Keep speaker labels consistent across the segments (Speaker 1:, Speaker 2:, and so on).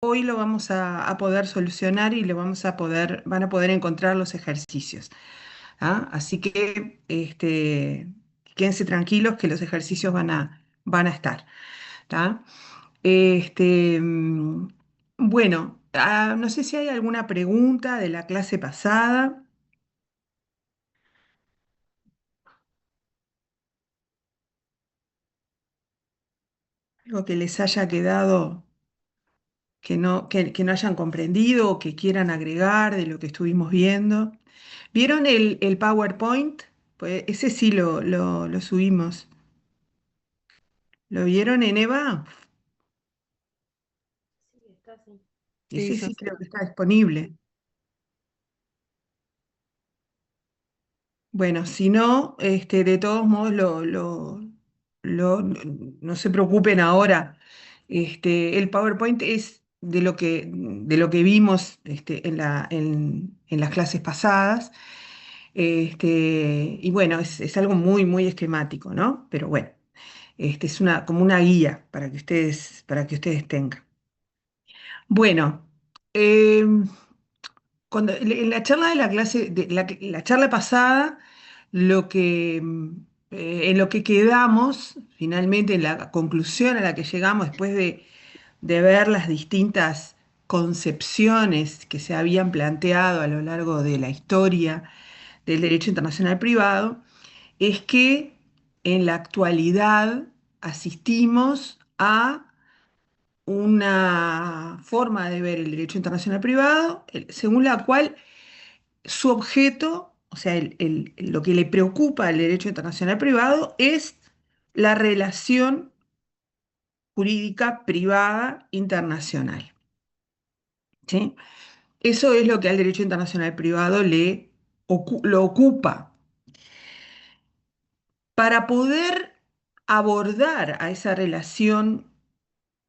Speaker 1: Hoy lo vamos a poder solucionar y van a poder encontrar los ejercicios. ¿Ah? Así que quédense tranquilos que los ejercicios van a estar. ¿Tá? Este, mm, bueno, no sé si hay alguna pregunta de la clase pasada, algo que les haya quedado que no hayan comprendido o que quieran agregar de lo que estuvimos viendo. ¿Vieron el PowerPoint? Pues ese sí lo subimos. ¿Lo vieron en EVA?
Speaker 2: Sí, está así. Sí,
Speaker 1: Ese
Speaker 2: yo
Speaker 1: sí
Speaker 2: sé.
Speaker 1: creo que está disponible. Bueno, si no, de todos modos, no se preocupen ahora. El PowerPoint es de lo que vimos en las clases pasadas. Y bueno, es algo muy, muy esquemático, ¿no? Pero bueno, es como una guía para que ustedes tengan. Bueno, em, en la charla de la clase, la charla pasada, en lo que quedamos, finalmente, en la conclusión a la que llegamos después de ver las distintas concepciones que se habían planteado a lo largo de la historia del derecho internacional privado, es que en la actualidad asistimos a una forma de ver el derecho internacional privado, según la cual su objeto, o sea, lo que le preocupa al derecho internacional privado es la relación jurídica privada internacional. ¿Sí? Eso es lo que al derecho internacional privado lo ocupa. Para poder abordar a esa relación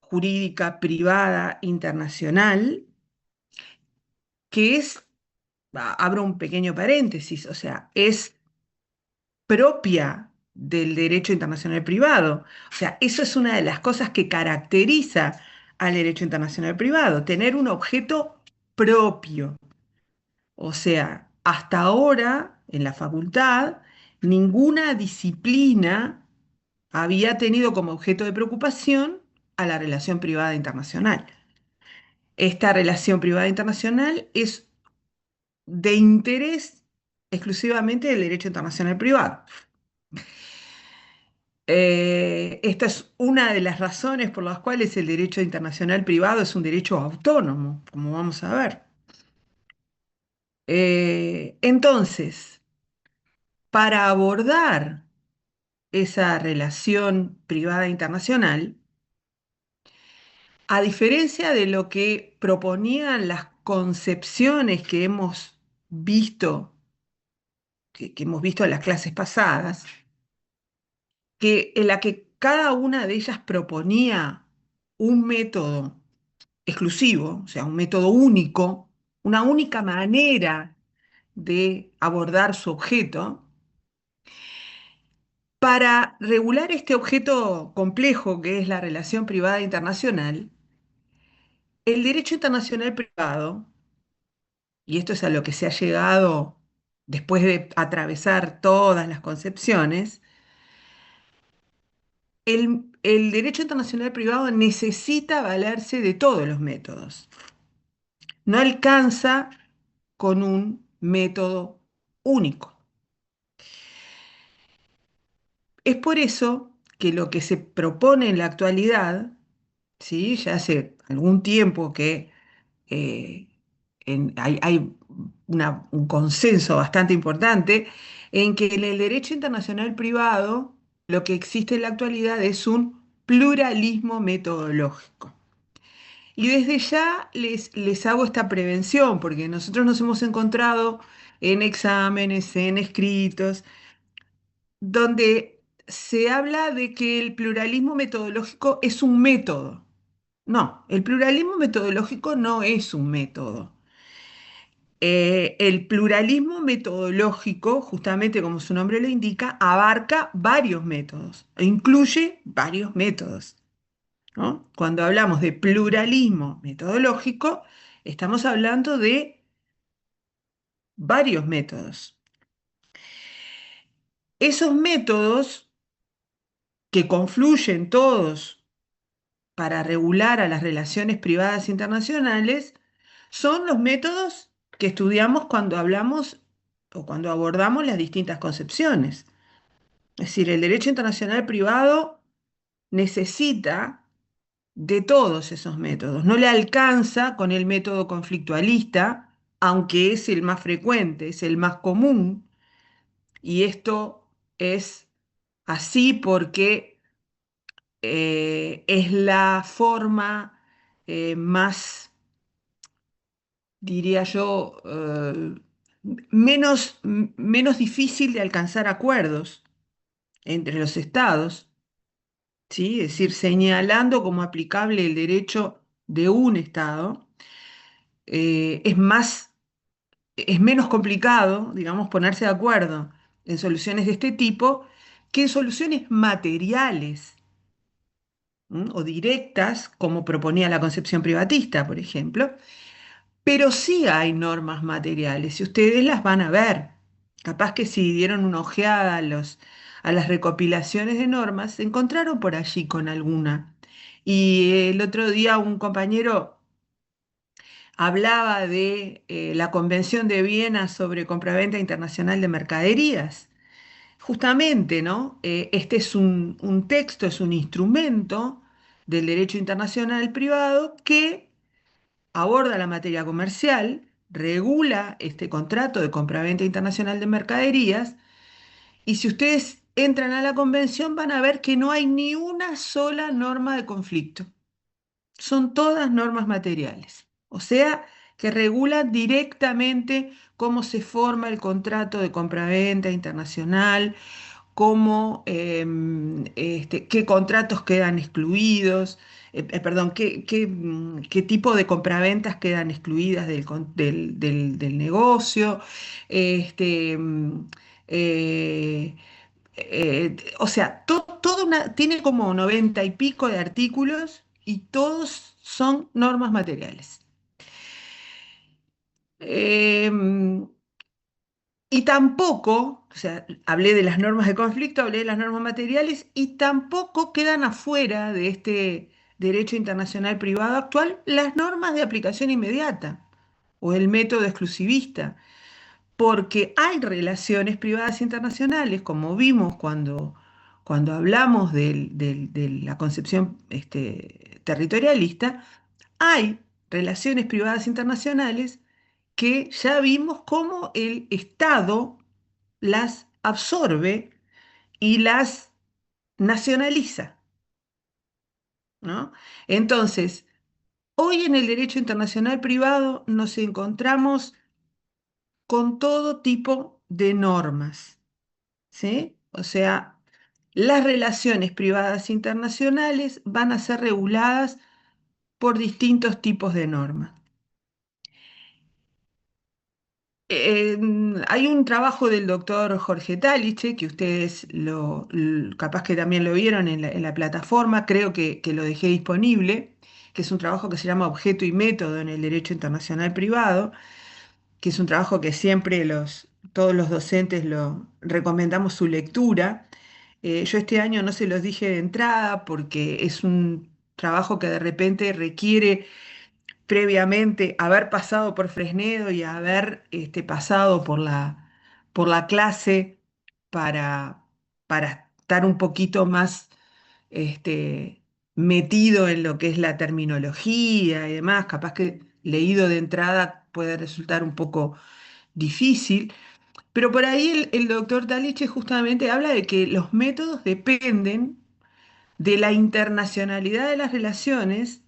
Speaker 1: jurídica privada internacional, que es, abro un pequeño paréntesis, o sea, es propia del derecho internacional privado. O sea, eso es una de las cosas que caracteriza al derecho internacional privado, tener un objeto propio. O sea, hasta ahora, en la facultad, ninguna disciplina había tenido como objeto de preocupación a la relación privada internacional. Esta relación privada internacional es de interés exclusivamente del derecho internacional privado. Esta es una de las razones por las cuales el derecho internacional privado es un derecho autónomo, como vamos a ver. Entonces, para abordar esa relación privada internacional, a diferencia de lo que proponían las concepciones que hemos visto, que hemos visto en las clases pasadas, en la que cada una de ellas proponía un método exclusivo, o sea, un método único, una única manera de abordar su objeto. Para regular este objeto complejo que es la relación privada internacional, el derecho internacional privado, y esto es a lo que se ha llegado después de atravesar todas las concepciones, el derecho internacional privado necesita valerse de todos los métodos. No alcanza con un método único. Es por eso que lo que se propone en la actualidad, ¿sí? Ya hace algún tiempo que eh, hay un consenso bastante importante en que en el derecho internacional privado lo que existe en la actualidad es un pluralismo metodológico. Y desde ya les hago esta prevención, porque nosotros nos hemos encontrado en exámenes, en escritos, donde se habla de que el pluralismo metodológico es un método. No, el pluralismo metodológico no es un método. El pluralismo metodológico, justamente como su nombre lo indica, abarca varios métodos, e incluye varios métodos. ¿no? Cuando hablamos de pluralismo metodológico, estamos hablando de varios métodos. Esos métodos que confluyen todos para regular a las relaciones privadas internacionales son los métodos que estudiamos cuando hablamos o cuando abordamos las distintas concepciones. Es decir, el derecho internacional privado necesita de todos esos métodos. No le alcanza con el método conflictualista, aunque es el más frecuente, es el más común, y esto es así porque es la forma más, diría yo, menos difícil de alcanzar acuerdos entre los estados, ¿sí? Es decir, señalando como aplicable el derecho de un estado, es más, es menos complicado, digamos, ponerse de acuerdo en soluciones de este tipo que en soluciones materiales, ¿m? O directas, como proponía la concepción privatista, por ejemplo, pero sí hay normas materiales y ustedes las van a ver. Capaz que si dieron una ojeada a las recopilaciones de normas, se encontraron por allí con alguna. Y el otro día un compañero hablaba de la Convención de Viena sobre compraventa internacional de mercaderías. Justamente, ¿no? Este es un texto, es un instrumento del derecho internacional privado que aborda la materia comercial, regula este contrato de compraventa internacional de mercaderías, y si ustedes entran a la convención van a ver que no hay ni una sola norma de conflicto. Son todas normas materiales. O sea, que regulan directamente cómo se forma el contrato de compraventa internacional, cómo, qué contratos quedan excluidos, perdón, qué tipo de compraventas quedan excluidas del negocio, este, eh, o sea, tiene como 90 y pico de artículos y todos son normas materiales. Em, Y tampoco, o sea, hablé de las normas de conflicto, hablé de las normas materiales y tampoco quedan afuera de este derecho internacional privado actual las normas de aplicación inmediata o el método exclusivista, porque hay relaciones privadas internacionales, como vimos cuando hablamos de la concepción territorialista, hay relaciones privadas internacionales que ya vimos cómo el Estado las absorbe y las nacionaliza, ¿no? Entonces, hoy en el derecho internacional privado nos encontramos con todo tipo de normas, ¿sí? O sea, las relaciones privadas internacionales van a ser reguladas por distintos tipos de normas. Hay un trabajo del doctor Jorge Taliche, que ustedes capaz que también lo vieron en la plataforma, creo que lo dejé disponible, que es un trabajo que se llama Objeto y Método en el Derecho Internacional Privado, que es un trabajo que siempre todos los docentes lo recomendamos su lectura. Yo este año no se los dije de entrada porque es un trabajo que de repente requiere previamente haber pasado por Fresnedo y haber pasado por la clase para, para estar un poquito más metido en lo que es la terminología y demás. Capaz que leído de entrada puede resultar un poco difícil, pero por ahí el doctor Daliche justamente habla de que los métodos dependen de la internacionalidad de las relaciones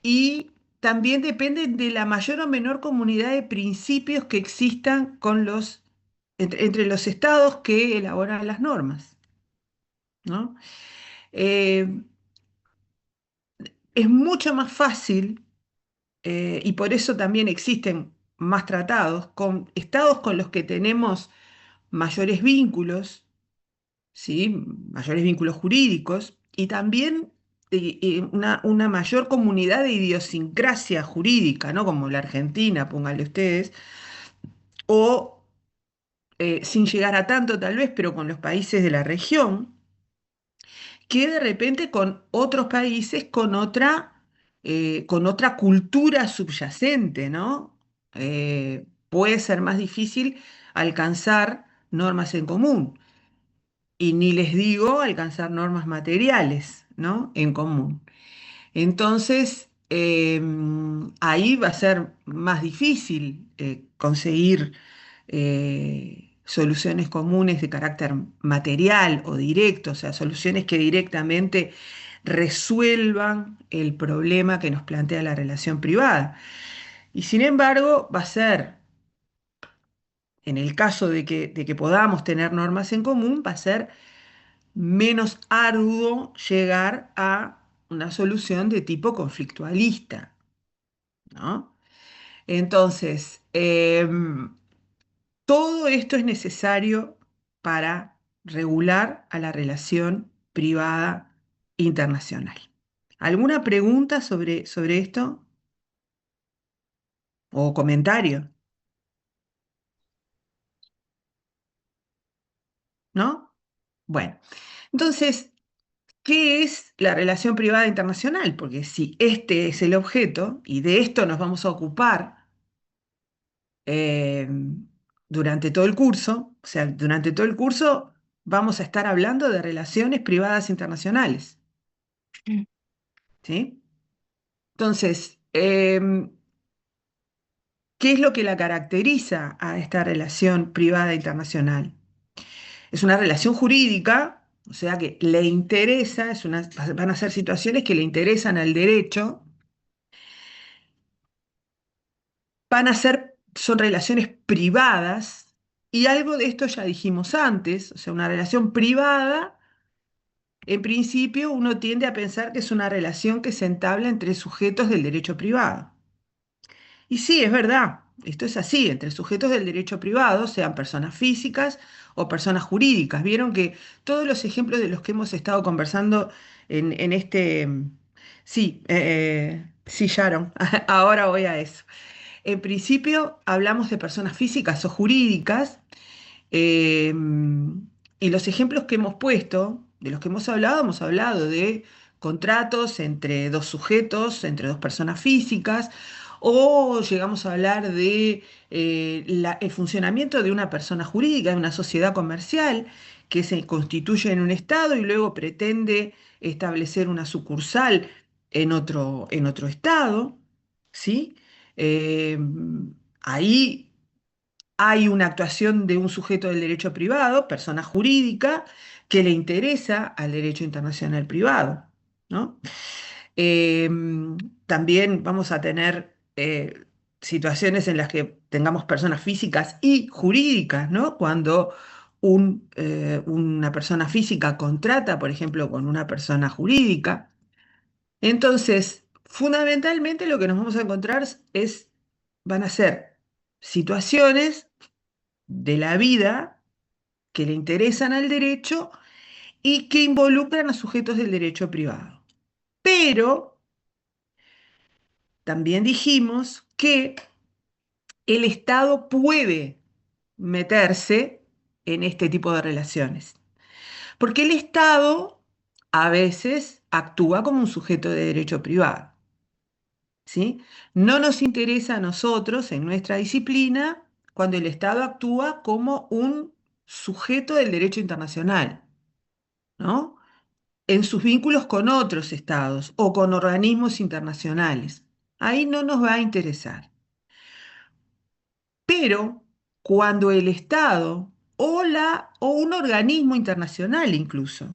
Speaker 1: y también dependen de la mayor o menor comunidad de principios que existan entre los estados que elaboran las normas, ¿no? Eh, es mucho más fácil, y por eso también existen más tratados, con estados con los que tenemos mayores vínculos, ¿sí? Mayores vínculos jurídicos, y también una mayor comunidad de idiosincrasia jurídica, ¿no? Como la Argentina, pónganle ustedes, o sin llegar a tanto tal vez, pero con los países de la región, que de repente con otros países con otra cultura subyacente, ¿no? Puede ser más difícil alcanzar normas en común. Y ni les digo alcanzar normas materiales, ¿no? En común. Entonces, ahí va a ser más difícil conseguir soluciones comunes de carácter material o directo, o sea, soluciones que directamente resuelvan el problema que nos plantea la relación privada. Y sin embargo, va a ser, en el caso de que podamos tener normas en común, va a ser menos arduo llegar a una solución de tipo conflictualista, ¿no? Entonces, todo esto es necesario para regular a la relación privada internacional. ¿Alguna pregunta sobre esto o comentario? ¿No? Bueno, entonces, ¿qué es la relación privada internacional? Porque si este es el objeto y de esto nos vamos a ocupar eh, durante todo el curso, o sea, durante todo el curso vamos a estar hablando de relaciones privadas internacionales, ¿sí? Entonces, ¿qué es lo que la caracteriza a esta relación privada internacional? Es una relación jurídica, o sea que le interesa, van a ser situaciones que le interesan al derecho, son relaciones privadas, y algo de esto ya dijimos antes, o sea, una relación privada. En principio, uno tiende a pensar que es una relación que se entabla entre sujetos del derecho privado. Y sí, es verdad, esto es así, entre sujetos del derecho privado, sean personas físicas o personas jurídicas. Vieron que todos los ejemplos de los que hemos estado conversando en este... Sí, sí, Sharon, ahora voy a eso. En principio, hablamos de personas físicas o jurídicas eh, y los ejemplos que hemos puesto, de los que hemos hablado de contratos entre dos sujetos, entre dos personas físicas, o llegamos a hablar de el funcionamiento de una persona jurídica, de una sociedad comercial que se constituye en un estado y luego pretende establecer una sucursal en otro estado, ¿sí? Eh, ahí hay una actuación de un sujeto del derecho privado, persona jurídica, que le interesa al derecho internacional privado, ¿no? Eh, También vamos a tener situaciones en las que tengamos personas físicas y jurídicas, ¿no? Cuando una persona física contrata, por ejemplo, con una persona jurídica. Entonces, fundamentalmente lo que nos vamos a encontrar van a ser situaciones de la vida que le interesan al derecho y que involucran a sujetos del derecho privado. Pero también dijimos que el Estado puede meterse en este tipo de relaciones, porque el Estado a veces actúa como un sujeto de derecho privado, ¿sí? No nos interesa a nosotros en nuestra disciplina cuando el Estado actúa como un sujeto del derecho internacional, ¿no? En sus vínculos con otros estados o con organismos internacionales. Ahí no nos va a interesar. Pero cuando el Estado o un organismo internacional incluso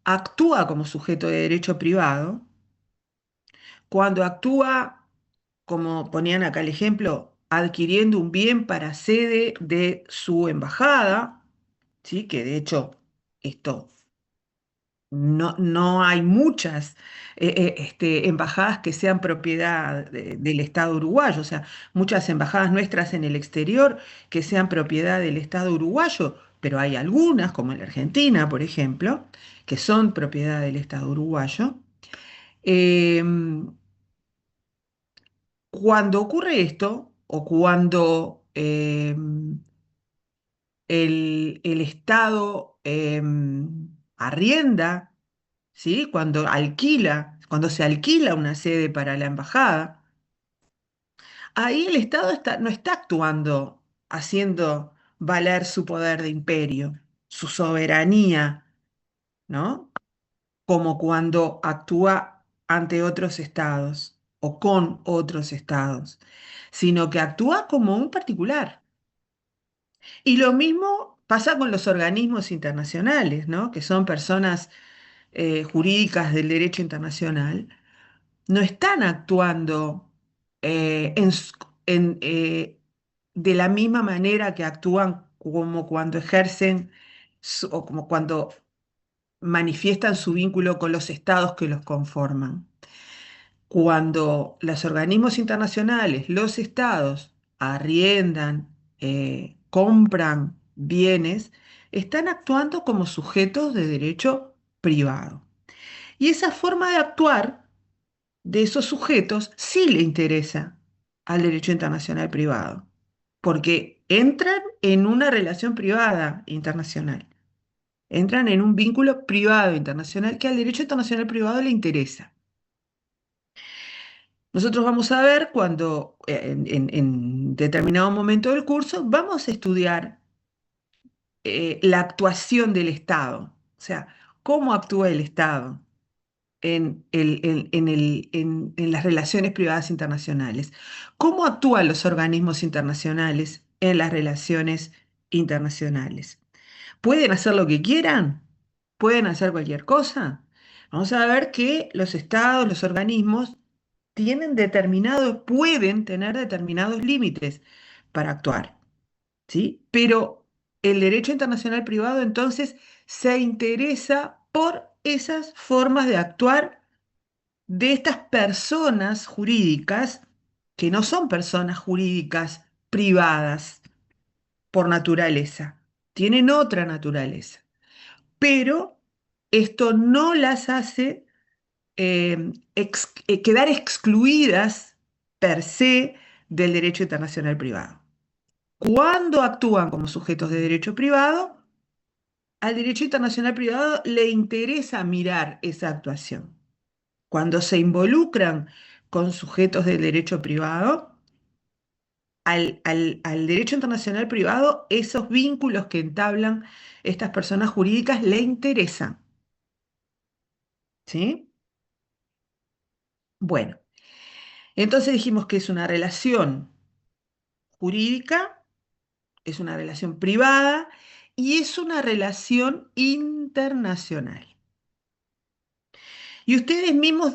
Speaker 1: actúa como sujeto de derecho privado, cuando actúa, como ponían acá el ejemplo, adquiriendo un bien para sede de su embajada, ¿sí? Que de hecho esto no hay muchas embajadas que sean propiedad del Estado uruguayo, o sea, muchas embajadas nuestras en el exterior que sean propiedad del Estado uruguayo pero hay algunas, como en la Argentina, por ejemplo, que son propiedad del Estado uruguayo. Eh, Cuando ocurre esto, o cuando el Estado arrienda, ¿sí? Cuando alquila, cuando se alquila una sede para la embajada, ahí el Estado no está actuando, haciendo valer su poder de imperio, su soberanía, ¿no? Como cuando actúa ante otros estados o con otros estados, sino que actúa como un particular. Y lo mismo pasa con los organismos internacionales, ¿no? Que son personas jurídicas del derecho internacional, no están actuando eh, en s- de la misma manera que actúan como cuando ejercen o como cuando manifiestan su vínculo con los estados que los conforman. Cuando los organismos internacionales, los estados, arriendan, compran bienes, están actuando como sujetos de derecho privado. Y esa forma de actuar de esos sujetos sí le interesa al derecho internacional privado, porque entran en una relación privada internacional, entran en un vínculo privado internacional que al derecho internacional privado le interesa. Nosotros vamos a ver cuando en determinado momento del curso vamos a estudiar la actuación del Estado, o sea, cómo actúa el Estado en las relaciones privadas internacionales. ¿Cómo actúan los organismos internacionales en las relaciones internacionales? ¿Pueden hacer lo que quieran? ¿Pueden hacer cualquier cosa? Vamos a ver que los estados, los organismos, pueden tener determinados límites para actuar, ¿sí? Pero el derecho internacional privado entonces se interesa por esas formas de actuar de estas personas jurídicas que no son personas jurídicas privadas por naturaleza, tienen otra naturaleza, pero esto no las hace quedar excluidas per se del derecho internacional privado. Cuando actúan como sujetos de derecho privado, al derecho internacional privado le interesa mirar esa actuación. Cuando se involucran con sujetos del derecho privado, al derecho internacional privado, esos vínculos que entablan estas personas jurídicas le interesan. ¿Sí? Bueno, entonces dijimos que es una relación jurídica, es una relación privada y es una relación internacional. Y ustedes mismos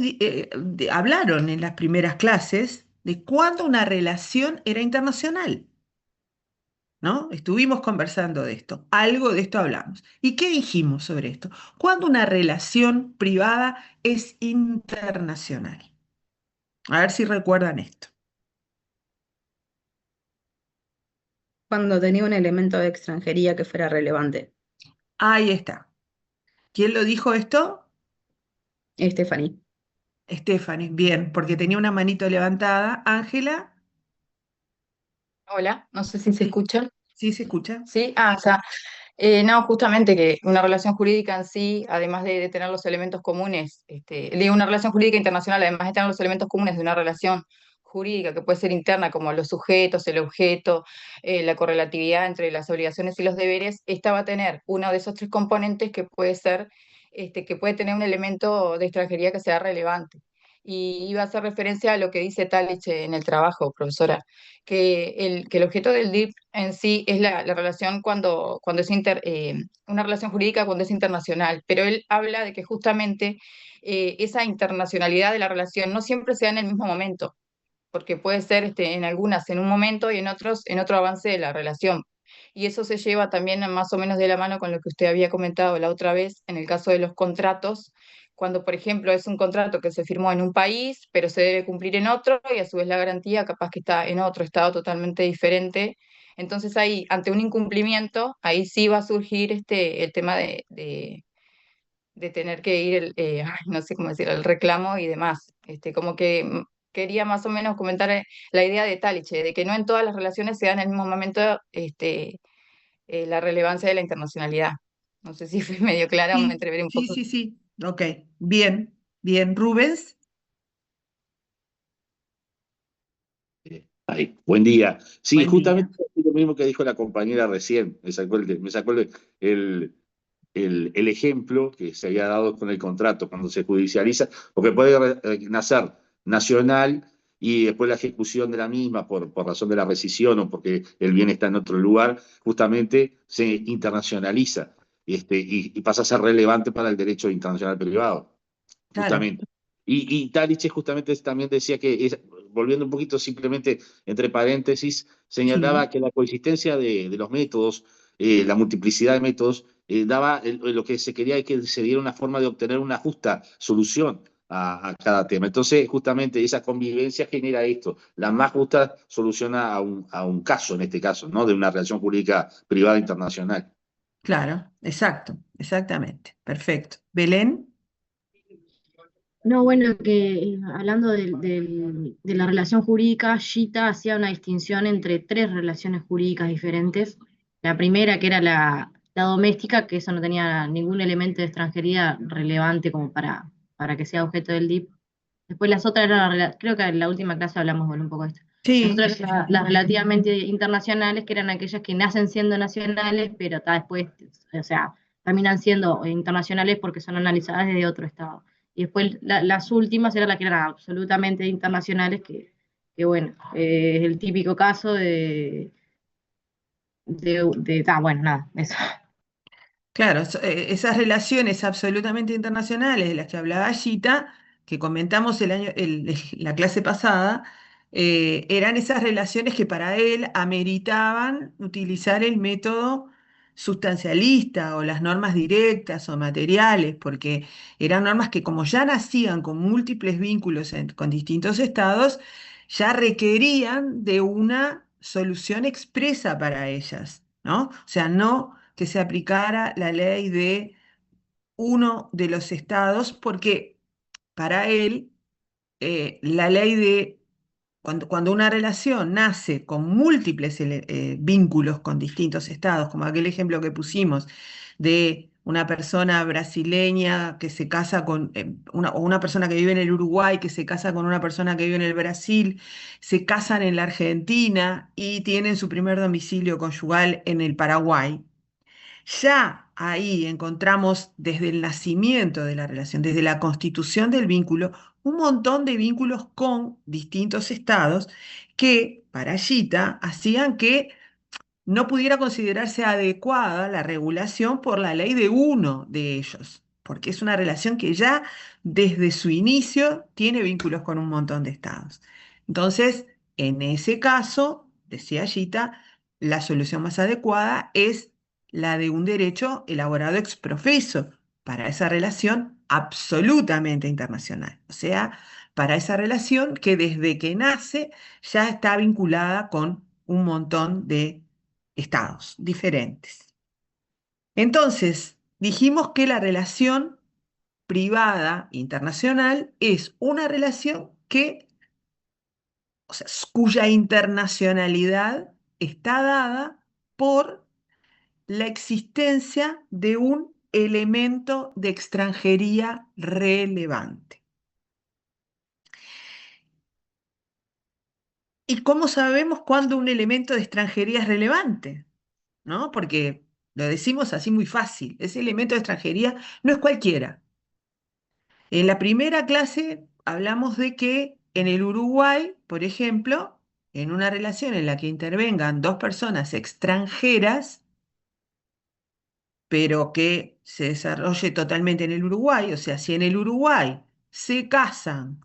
Speaker 1: hablaron en las primeras clases de cuándo una relación era internacional. ¿No? Estuvimos conversando de esto, algo de esto hablamos. ¿Y qué dijimos sobre esto? Cuando una relación privada es internacional. A ver si recuerdan esto.
Speaker 2: Cuando tenía un elemento de extranjería que fuera relevante.
Speaker 1: Ahí está. ¿Quién lo dijo esto?
Speaker 2: Stephanie.
Speaker 1: Stephanie, bien, porque tenía una manito levantada. Ángela,
Speaker 2: Hola, no sé si se
Speaker 1: sí,
Speaker 2: escuchan.
Speaker 1: sí se escucha.
Speaker 2: Sí, ya. No, justamente que una relación jurídica en sí, además de tener los elementos comunes, digo, una relación jurídica internacional, además de tener los elementos comunes de una relación jurídica que puede ser interna, como los sujetos, el objeto, la correlatividad entre las obligaciones y los deberes, esta va a tener uno de esos tres componentes que puede ser, que puede tener un elemento de extranjería que sea relevante. Y iba a hacer referencia a lo que dice Talich en el trabajo, profesora, que el objeto del DIP en sí es la relación cuando es una relación jurídica cuando es internacional, pero él habla de que justamente esa internacionalidad de la relación no siempre se da en el mismo momento, porque puede ser en algunas en un momento y en otros en otro avance de la relación. Y eso se lleva también más o menos de la mano con lo que usted había comentado la otra vez en el caso de los contratos, cuando por ejemplo es un contrato que se firmó en un país, pero se debe cumplir en otro y a su vez la garantía capaz que está en otro estado totalmente diferente. Entonces ahí, ante un incumplimiento, ahí sí va a surgir el tema de tener que ir, ay, no sé cómo decir, el reclamo y demás. Como que quería más o menos comentar la idea de Taliche, de que no en todas las relaciones se da en el mismo momento la relevancia de la internacionalidad. No sé si fui medio clara o me
Speaker 1: Sí,
Speaker 2: entreveré un
Speaker 1: sí,
Speaker 2: poco.
Speaker 1: sí, sí. Ok, bien, bien. Rubens,
Speaker 3: Ay, buen día. Sí,
Speaker 1: buen
Speaker 3: justamente
Speaker 1: día.
Speaker 3: lo mismo que dijo la compañera recién. Me sacó el ejemplo que se había dado con el contrato cuando se judicializa, porque puede nacer nacional y después la ejecución de la misma por razón de la rescisión o porque el bien está en otro lugar, justamente se internacionaliza y pasa a ser relevante para el derecho internacional privado
Speaker 1: Claro,
Speaker 3: justamente. Y Talich justamente también decía que, volviendo un poquito simplemente entre paréntesis, señalaba
Speaker 1: sí,
Speaker 3: que la coexistencia de los métodos, la multiplicidad de métodos, daba lo que se quería es que se diera una forma de obtener una justa solución a cada tema. Entonces, justamente esa convivencia genera esto. La más justa soluciona a un caso, en este caso, ¿no? De una relación jurídica privada internacional.
Speaker 1: claro, exacto, exactamente. Perfecto. Belén,
Speaker 4: No, bueno, que hablando de la relación jurídica, Gita hacía una distinción entre tres relaciones jurídicas diferentes. La primera, que era la doméstica, que eso no tenía ningún elemento de extranjería relevante como para que sea objeto del DIP. Después las otras eran, creo que en la última clase hablamos, bueno, un poco de esto. Las
Speaker 1: sí,
Speaker 4: otras eran las relativamente internacionales, que eran aquellas que nacen siendo nacionales, pero después, o sea, terminan siendo internacionales porque son analizadas desde otro estado. Y después las últimas eran las que eran absolutamente internacionales, que bueno, es el típico caso bueno, nada, eso.
Speaker 1: claro, esas relaciones absolutamente internacionales de las que hablaba Gita, que comentamos la clase pasada, eran esas relaciones que para él ameritaban utilizar el método sustancialista o las normas directas o materiales, porque eran normas que como ya nacían con múltiples vínculos con distintos estados, ya requerían de una solución expresa para ellas, ¿no? O sea, no que se aplicara la ley de uno de los estados, porque para él la ley de cuando una relación nace con múltiples vínculos con distintos estados, como aquel ejemplo que pusimos de una persona brasileña que se casa con o una persona que vive en el Uruguay que se casa con una persona que vive en el Brasil, se casan en la Argentina y tienen su primer domicilio conyugal en el Paraguay. Ya ahí encontramos desde el nacimiento de la relación, desde la constitución del vínculo, un montón de vínculos con distintos estados que para Gita hacían que no pudiera considerarse adecuada la regulación por la ley de uno de ellos, porque es una relación que ya desde su inicio tiene vínculos con un montón de estados. Entonces, en ese caso, decía Gita, la solución más adecuada es la de un derecho elaborado ex profeso para esa relación absolutamente internacional, o sea, para esa relación que desde que nace ya está vinculada con un montón de estados diferentes. Entonces, dijimos que la relación privada internacional es una relación que, o sea, cuya internacionalidad está dada por la existencia de un elemento de extranjería relevante. ¿Y cómo sabemos cuándo un elemento de extranjería es relevante? ¿No? Porque lo decimos así muy fácil, ese elemento de extranjería no es cualquiera. En la primera clase hablamos de que en el Uruguay, por ejemplo, en una relación en la que intervengan dos personas extranjeras, pero que se desarrolle totalmente en el Uruguay, o sea, si en el Uruguay se casan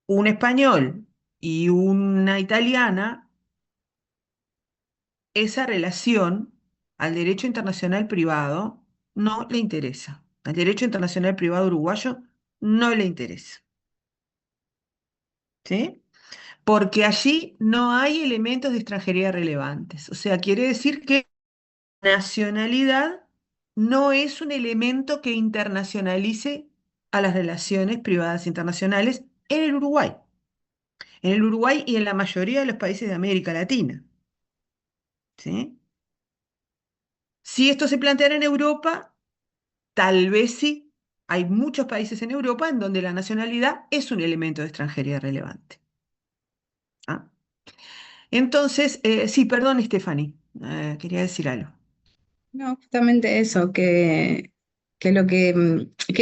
Speaker 1: un español y una italiana, esa relación al derecho internacional privado no le interesa. Al derecho internacional privado uruguayo no le interesa. ¿Sí? porque allí no hay elementos de extranjería relevantes. O sea, quiere decir que nacionalidad no es un elemento que internacionalice a las relaciones privadas internacionales en el Uruguay. En el Uruguay y en la mayoría de los países de América Latina. ¿Sí? Si esto se planteara en Europa, tal vez sí. Hay muchos países en Europa en donde la nacionalidad es un elemento de extranjería relevante. ¿Ah? Entonces, sí, perdón, Stephanie, quería decir algo.
Speaker 5: No, justamente eso, que lo que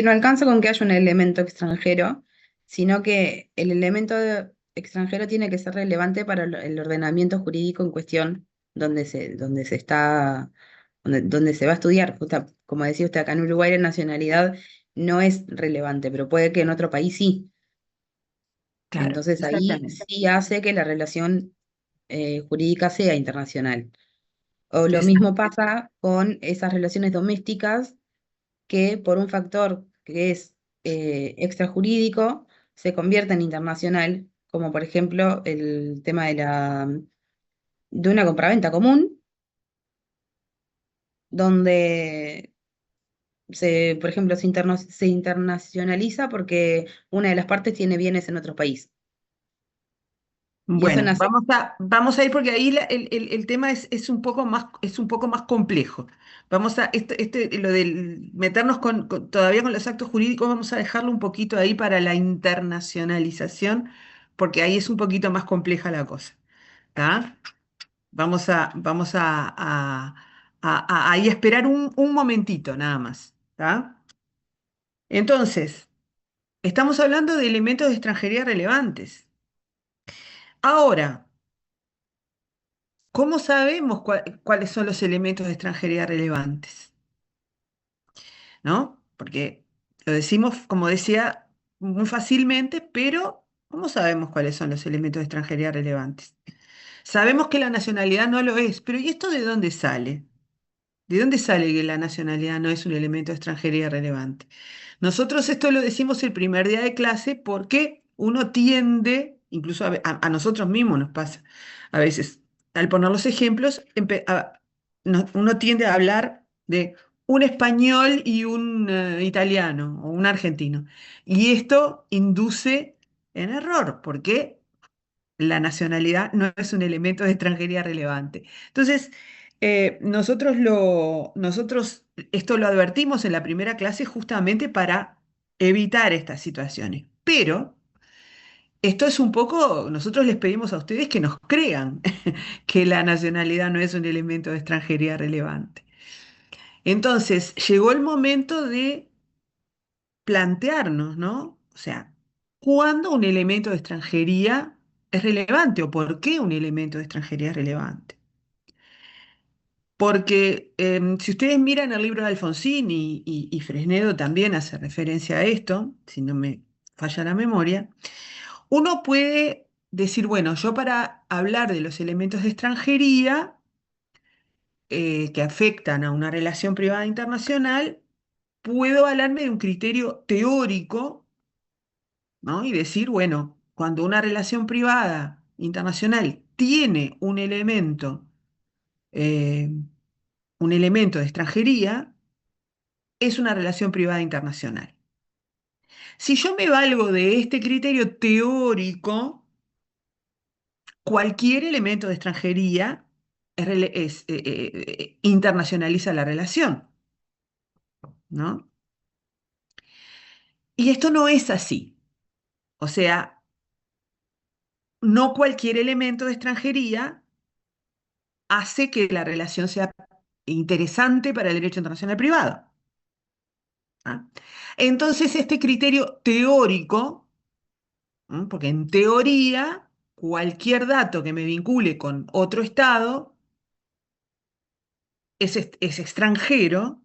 Speaker 5: no alcanza con que haya un elemento extranjero, sino que el elemento extranjero tiene que ser relevante para el ordenamiento jurídico en cuestión donde se está, donde se va a estudiar. Como decía usted, acá en Uruguay la nacionalidad no es relevante, pero puede que en otro país sí.
Speaker 1: Claro,
Speaker 5: Entonces ahí
Speaker 1: exactamente.
Speaker 5: sí hace que la relación jurídica sea internacional. O lo mismo
Speaker 1: Exacto.
Speaker 5: pasa con esas relaciones domésticas que por un factor que es extrajurídico se convierte en internacional, como por ejemplo el tema de una compraventa común, donde por ejemplo, se internacionaliza porque una de las partes tiene bienes en otro país. Y eso
Speaker 1: Bueno,
Speaker 5: nace.
Speaker 1: vamos a ir porque ahí el tema es un poco más complejo. Vamos a, lo del meternos todavía con los actos jurídicos, vamos a dejarlo un poquito ahí para la internacionalización, porque ahí es un poquito más compleja la cosa. ¿Tá? Vamos a ahí esperar un momentito nada más. ¿Tá? Entonces, estamos hablando de elementos de extranjería relevantes. Ahora, ¿cómo sabemos cuáles son los elementos de extranjería relevantes? ¿No? Porque lo decimos, como decía, muy fácilmente, pero ¿cómo sabemos cuáles son los elementos de extranjería relevantes? Sabemos que la nacionalidad no lo es, pero ¿y esto de dónde sale? ¿De dónde sale que la nacionalidad no es un elemento de extranjería relevante? Nosotros esto lo decimos el primer día de clase porque uno tiende, incluso a nosotros mismos nos pasa, a veces, al poner los ejemplos, uno tiende a hablar de un español y un italiano o un argentino. Y esto induce en error, porque la nacionalidad no es un elemento de extranjería relevante. Entonces, nosotros esto lo advertimos en la primera clase justamente para evitar estas situaciones. Pero esto es un poco, nosotros les pedimos a ustedes que nos crean que la nacionalidad no es un elemento de extranjería relevante. Entonces, llegó el momento de plantearnos, ¿no? O sea, ¿cuándo un elemento de extranjería es relevante o por qué un elemento de extranjería es relevante? Porque si ustedes miran el libro de Alfonsín y Fresnedo también hace referencia a esto, si no me falla la memoria, uno puede decir, bueno, yo para hablar de los elementos de extranjería que afectan a una relación privada internacional, puedo hablarme de un criterio teórico, ¿no? Y decir, bueno, cuando una relación privada internacional tiene eh, un elemento de extranjería, es una relación privada internacional. Si yo me valgo de este criterio teórico, cualquier elemento de extranjería internacionaliza la relación, ¿no? Y esto no es así. O sea, no cualquier elemento de extranjería hace que la relación sea interesante para el derecho internacional privado. ¿Ah? Entonces, este criterio teórico, porque en teoría, cualquier dato que me vincule con otro Estado es extranjero,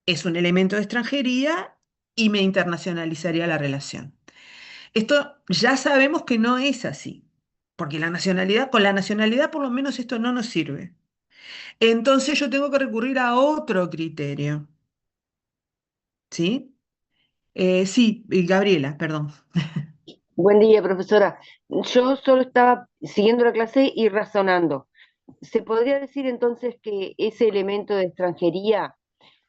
Speaker 1: es un elemento de extranjería y me internacionalizaría la relación. Esto ya sabemos que no es así, porque con la nacionalidad por lo menos esto no nos sirve. Entonces yo tengo que recurrir a otro criterio, ¿sí? Sí, Gabriela, perdón.
Speaker 6: Buen día, profesora. Yo solo estaba siguiendo la clase y razonando. ¿Se podría decir entonces que ese elemento de extranjería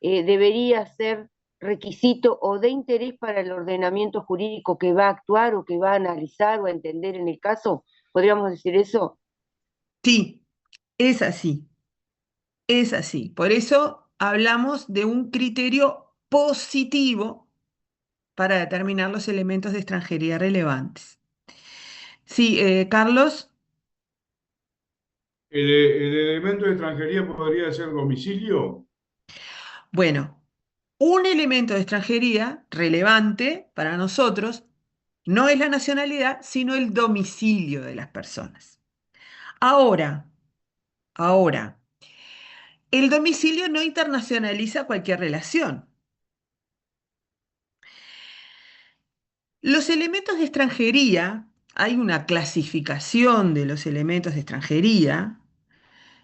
Speaker 6: debería ser requisito o de interés para el ordenamiento jurídico que va a actuar o que va a analizar o a entender en el caso? ¿Podríamos decir eso?
Speaker 1: Sí, es así, es así. Por eso hablamos de un criterio positivo para determinar los elementos de extranjería relevantes. Sí, Carlos,
Speaker 7: El elemento de extranjería podría ser domicilio.
Speaker 1: bueno, un elemento de extranjería relevante para nosotros no es la nacionalidad, sino el domicilio de las personas. Ahora, ahora, el domicilio no internacionaliza cualquier relación. Los elementos de extranjería, hay una clasificación de los elementos de extranjería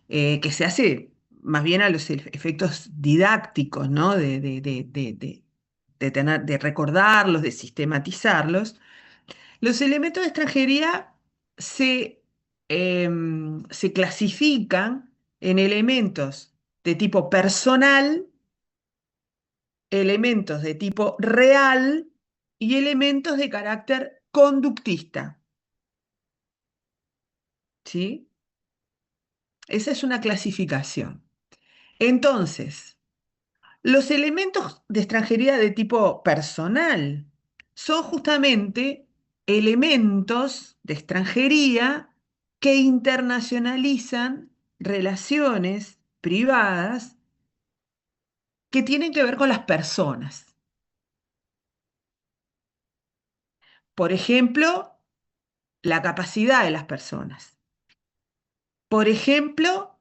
Speaker 1: que se hace más bien a los efectos didácticos, ¿no? De recordarlos, de sistematizarlos. Los elementos de extranjería se, se clasifican en elementos de tipo personal, elementos de tipo real y elementos de carácter conductista. ¿Sí? Esa es una clasificación. Entonces, los elementos de extranjería de tipo personal son justamente elementos de extranjería que internacionalizan relaciones privadas que tienen que ver con las personas. Por ejemplo, la capacidad de las personas. Por ejemplo,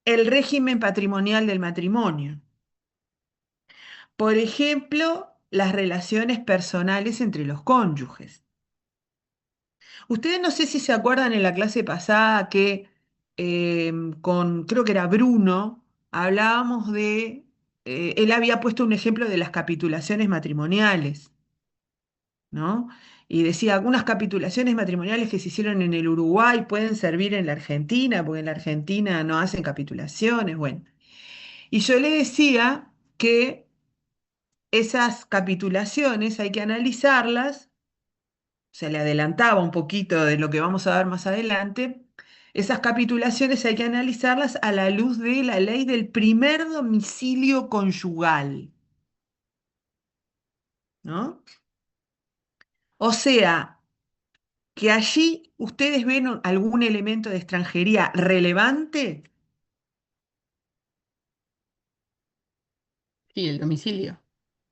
Speaker 1: el régimen patrimonial del matrimonio. Por ejemplo, las relaciones personales entre los cónyuges. Ustedes no sé si se acuerdan en la clase pasada que creo que era Bruno, hablábamos él había puesto un ejemplo de las capitulaciones matrimoniales, ¿no? Y decía, algunas capitulaciones matrimoniales que se hicieron en el Uruguay pueden servir en la Argentina, porque en la Argentina no hacen capitulaciones, bueno. Y yo le decía que esas capitulaciones hay que analizarlas, se le adelantaba un poquito de lo que vamos a ver más adelante. Esas capitulaciones hay que analizarlas a la luz de la ley del primer domicilio conyugal, ¿no? O sea, que allí ustedes ven algún elemento de extranjería relevante.
Speaker 2: Sí, el domicilio.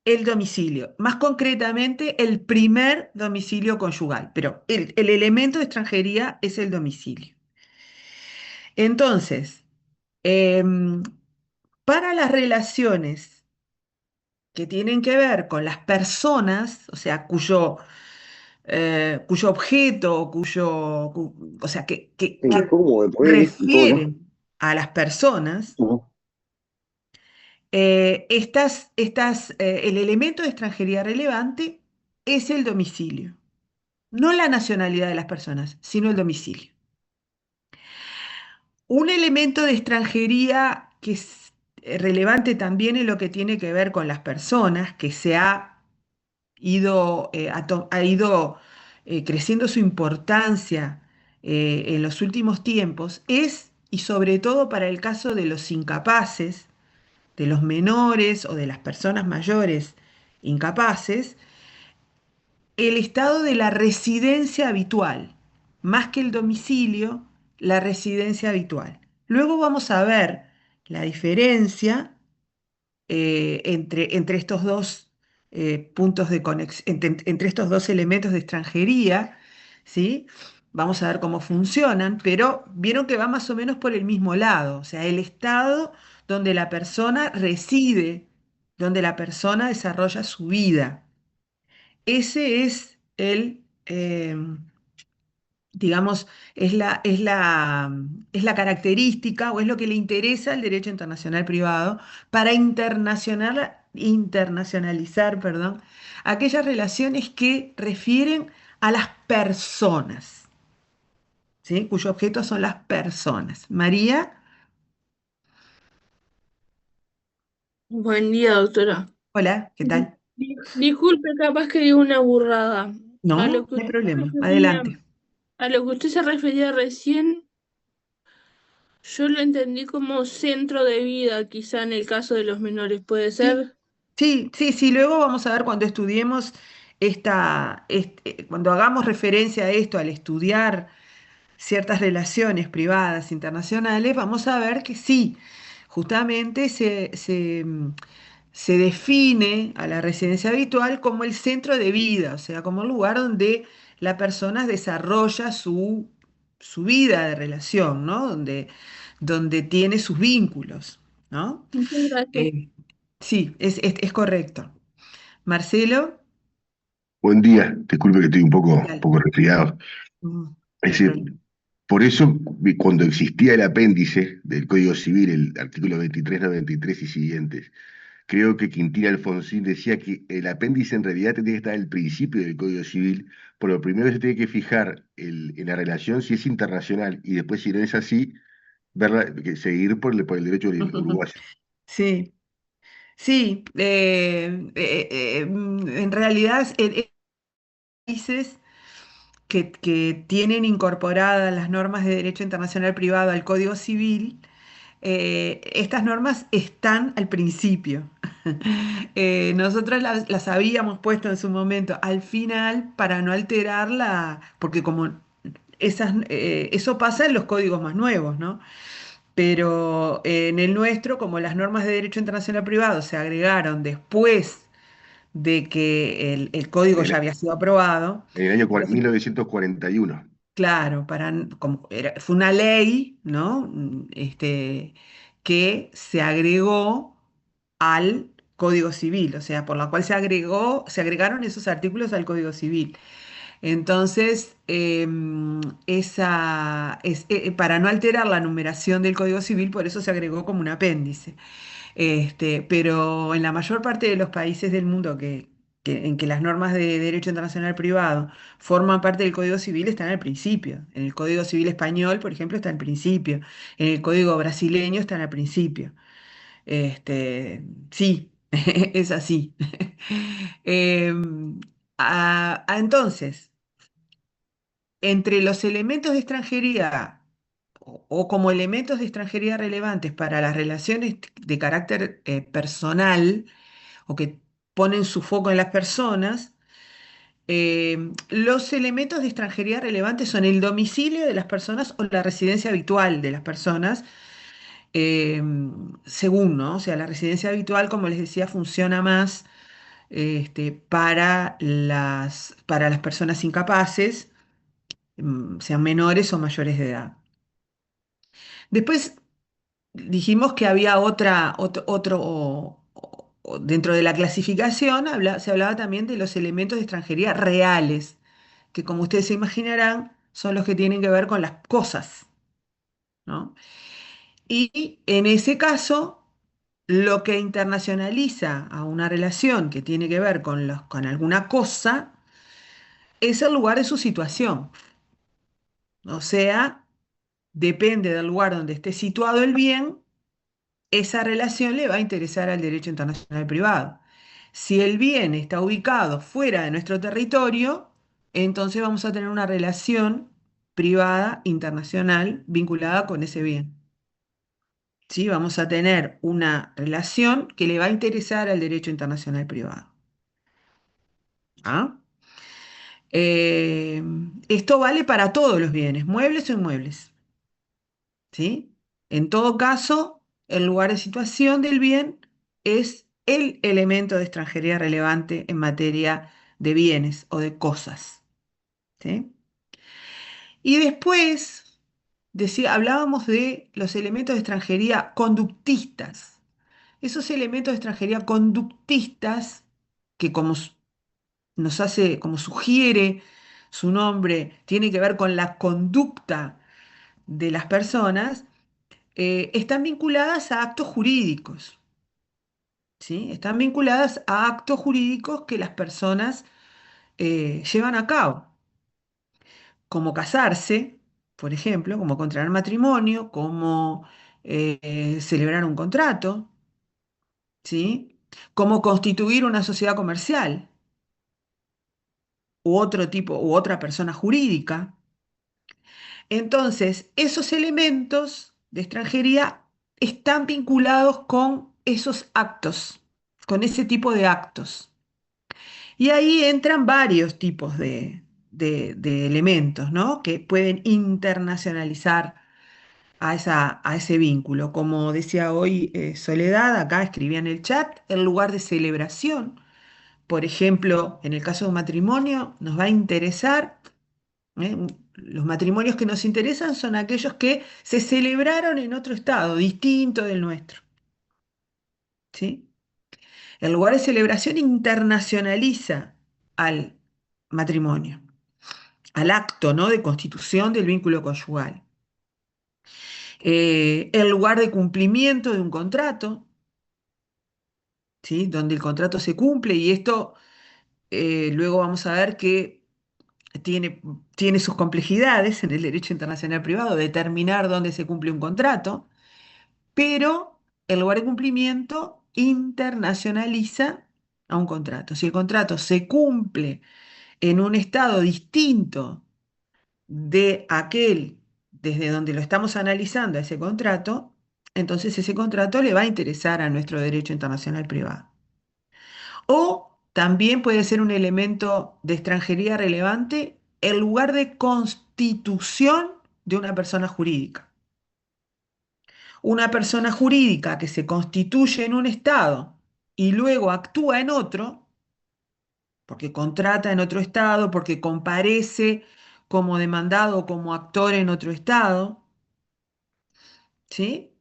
Speaker 1: El domicilio, más concretamente el primer domicilio conyugal, pero el elemento de extranjería es el domicilio. Entonces, em, para las relaciones que tienen que ver con las personas, o sea, cuyo objeto, o sea,
Speaker 8: Sí,
Speaker 1: que
Speaker 8: ¿cómo de poner y todo, no?
Speaker 1: refieren a las personas,
Speaker 8: Ujú.
Speaker 1: el elemento de extranjería relevante es el domicilio, no la nacionalidad de las personas, sino el domicilio. Un elemento de extranjería que es relevante también en lo que tiene que ver con las personas, que se ha ha ido creciendo su importancia en los últimos tiempos, es, y sobre todo para el caso de los incapaces, de los menores o de las personas mayores incapaces, el estado de la residencia habitual, más que el domicilio, la residencia habitual. Luego vamos a ver la diferencia entre estos dos puntos de conexión, entre estos dos elementos de extranjería, ¿sí? Vamos a ver cómo funcionan, pero vieron que va más o menos por el mismo lado, o sea, el estado donde la persona reside, donde la persona desarrolla su vida. Ese es digamos, es la característica o es lo que le interesa al derecho internacional privado para internacionalizar, perdón, aquellas relaciones que refieren a las personas, ¿sí? Cuyo objeto son las personas. María,
Speaker 8: Buen día, doctora.
Speaker 1: hola, ¿qué tal?
Speaker 8: Disculpe, capaz que digo una burrada. A lo
Speaker 1: No,
Speaker 8: que
Speaker 1: no hay
Speaker 8: usted
Speaker 1: problema,
Speaker 8: refería,
Speaker 1: adelante.
Speaker 8: a lo que usted se refería recién, yo lo entendí como centro de vida, quizá en el caso de los menores, ¿puede
Speaker 1: Sí,
Speaker 8: ser?
Speaker 1: sí, sí, sí, luego vamos a ver cuando estudiemos cuando hagamos referencia a esto, al estudiar ciertas relaciones privadas internacionales, vamos a ver que sí, justamente se define a la residencia habitual como el centro de vida, o sea, como el lugar donde la persona desarrolla su vida de relación, ¿no? Donde tiene sus vínculos, ¿no?
Speaker 8: Muchas gracias.
Speaker 1: Eh, sí, es correcto. Marcelo,
Speaker 9: Buen día, disculpe que estoy
Speaker 1: ¿qué
Speaker 9: un
Speaker 1: tal?
Speaker 9: poco resfriado.
Speaker 1: No
Speaker 9: Es
Speaker 1: hay
Speaker 9: decir,
Speaker 1: problema.
Speaker 9: por eso cuando existía el apéndice del Código Civil, el artículo 23, 93 y siguientes, creo que Quintín Alfonsín decía que el apéndice en realidad tendría que estar al principio del Código Civil, pero lo primero se tiene que fijar en la relación si es internacional y después si no es así, seguir por el derecho uruguayo.
Speaker 1: Sí, sí. En realidad, países que tienen incorporadas las normas de derecho internacional privado al Código Civil, estas normas están al principio. Nosotros las habíamos puesto en su momento al final para no alterarla, porque como eso pasa en los códigos más nuevos, ¿no? Pero en el nuestro, como las normas de derecho internacional privado se agregaron después de que el código
Speaker 9: En
Speaker 1: ya
Speaker 9: el,
Speaker 1: había sido aprobado,
Speaker 9: en el año
Speaker 1: entonces,
Speaker 9: 1941.
Speaker 1: claro, fue una ley, ¿no? Que se agregó al Código Civil, o sea, por la cual se agregaron esos artículos al Código Civil. Entonces, para no alterar la numeración del Código Civil, por eso se agregó como un apéndice. Pero en la mayor parte de los países del mundo en que las normas de derecho internacional privado forman parte del Código Civil están al principio. En el Código Civil español, por ejemplo, está al principio. En el Código brasileño están al principio. Sí, es así. Em, entonces, entre los elementos de extranjería o como elementos de extranjería relevantes para las relaciones de carácter personal o que ponen su foco en las personas, los elementos de extranjería relevantes son el domicilio de las personas o la residencia habitual de las personas, eh, según, ¿no? O sea, la residencia habitual, como les decía, funciona más para las personas incapaces, sean menores o mayores de edad. Después dijimos que había dentro de la clasificación se hablaba también de los elementos de extranjería reales, que como ustedes se imaginarán, son los que tienen que ver con las cosas, ¿no? Y en ese caso, lo que internacionaliza a una relación que tiene que ver con alguna cosa es el lugar de su situación. O sea, depende del lugar donde esté situado el bien, esa relación le va a interesar al derecho internacional privado. Si el bien está ubicado fuera de nuestro territorio, entonces vamos a tener una relación privada internacional vinculada con ese bien. ¿Sí? Vamos a tener una relación que le va a interesar al derecho internacional privado. ¿Ah? Eh, Esto vale para todos los bienes, muebles o inmuebles. ¿Sí? En todo caso, el lugar de situación del bien es el elemento de extranjería relevante en materia de bienes o de cosas. ¿Sí? Y después hablábamos de los elementos de extranjería conductistas. Esos elementos de extranjería conductistas, que como sugiere su nombre, tiene que ver con la conducta de las personas, están vinculadas a actos jurídicos, ¿sí? Están vinculadas a actos jurídicos que las personas llevan a cabo. como casarse, por ejemplo, como contraer matrimonio, como celebrar un contrato, ¿sí? Como constituir una sociedad comercial u otro tipo, u otra persona jurídica. Entonces, esos elementos de extranjería están vinculados con esos actos, con ese tipo de actos. Y ahí entran varios tipos de elementos, ¿no? Que pueden internacionalizar a ese vínculo. Como decía hoy Soledad, acá escribía en el chat, el lugar de celebración. Por ejemplo, en el caso de un matrimonio, nos va a interesar, ¿eh? Los matrimonios que nos interesan son aquellos que se celebraron en otro estado, distinto del nuestro, ¿sí? El lugar de celebración internacionaliza al matrimonio, al acto, ¿no? de constitución del vínculo conyugal. El lugar de cumplimiento de un contrato, ¿sí? Donde el contrato se cumple y esto luego vamos a ver que tiene, tiene sus complejidades en el derecho internacional privado, determinar dónde se cumple un contrato, pero el lugar de cumplimiento internacionaliza a un contrato. Si el contrato se cumple en un estado distinto de aquel desde donde lo estamos analizando a ese contrato, entonces ese contrato le va a interesar a nuestro derecho internacional privado. O también puede ser un elemento de extranjería relevante el lugar de constitución de una persona jurídica. Una persona jurídica que se constituye en un estado y luego actúa en otro, porque contrata en otro estado, porque comparece como demandado o como actor en otro estado, ¿sí?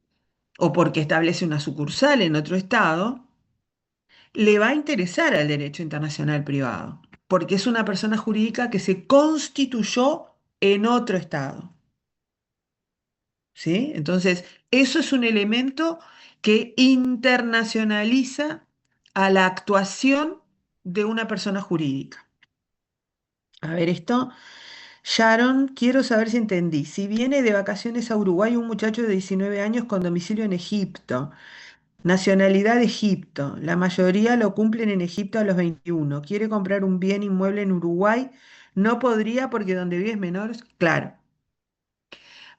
Speaker 1: O porque establece una sucursal en otro estado, le va a interesar al derecho internacional privado, porque es una persona jurídica que se constituyó en otro estado, ¿sí? Entonces, eso es un elemento que internacionaliza a la actuación de una persona jurídica. A ver, esto, Sharon, quiero saber si entendí. Si viene de vacaciones a Uruguay un muchacho de 19 años con domicilio en Egipto, nacionalidad Egipto, la mayoría lo cumplen en Egipto a los 21, quiere comprar un bien inmueble en Uruguay, no podría porque donde vive es menor, claro,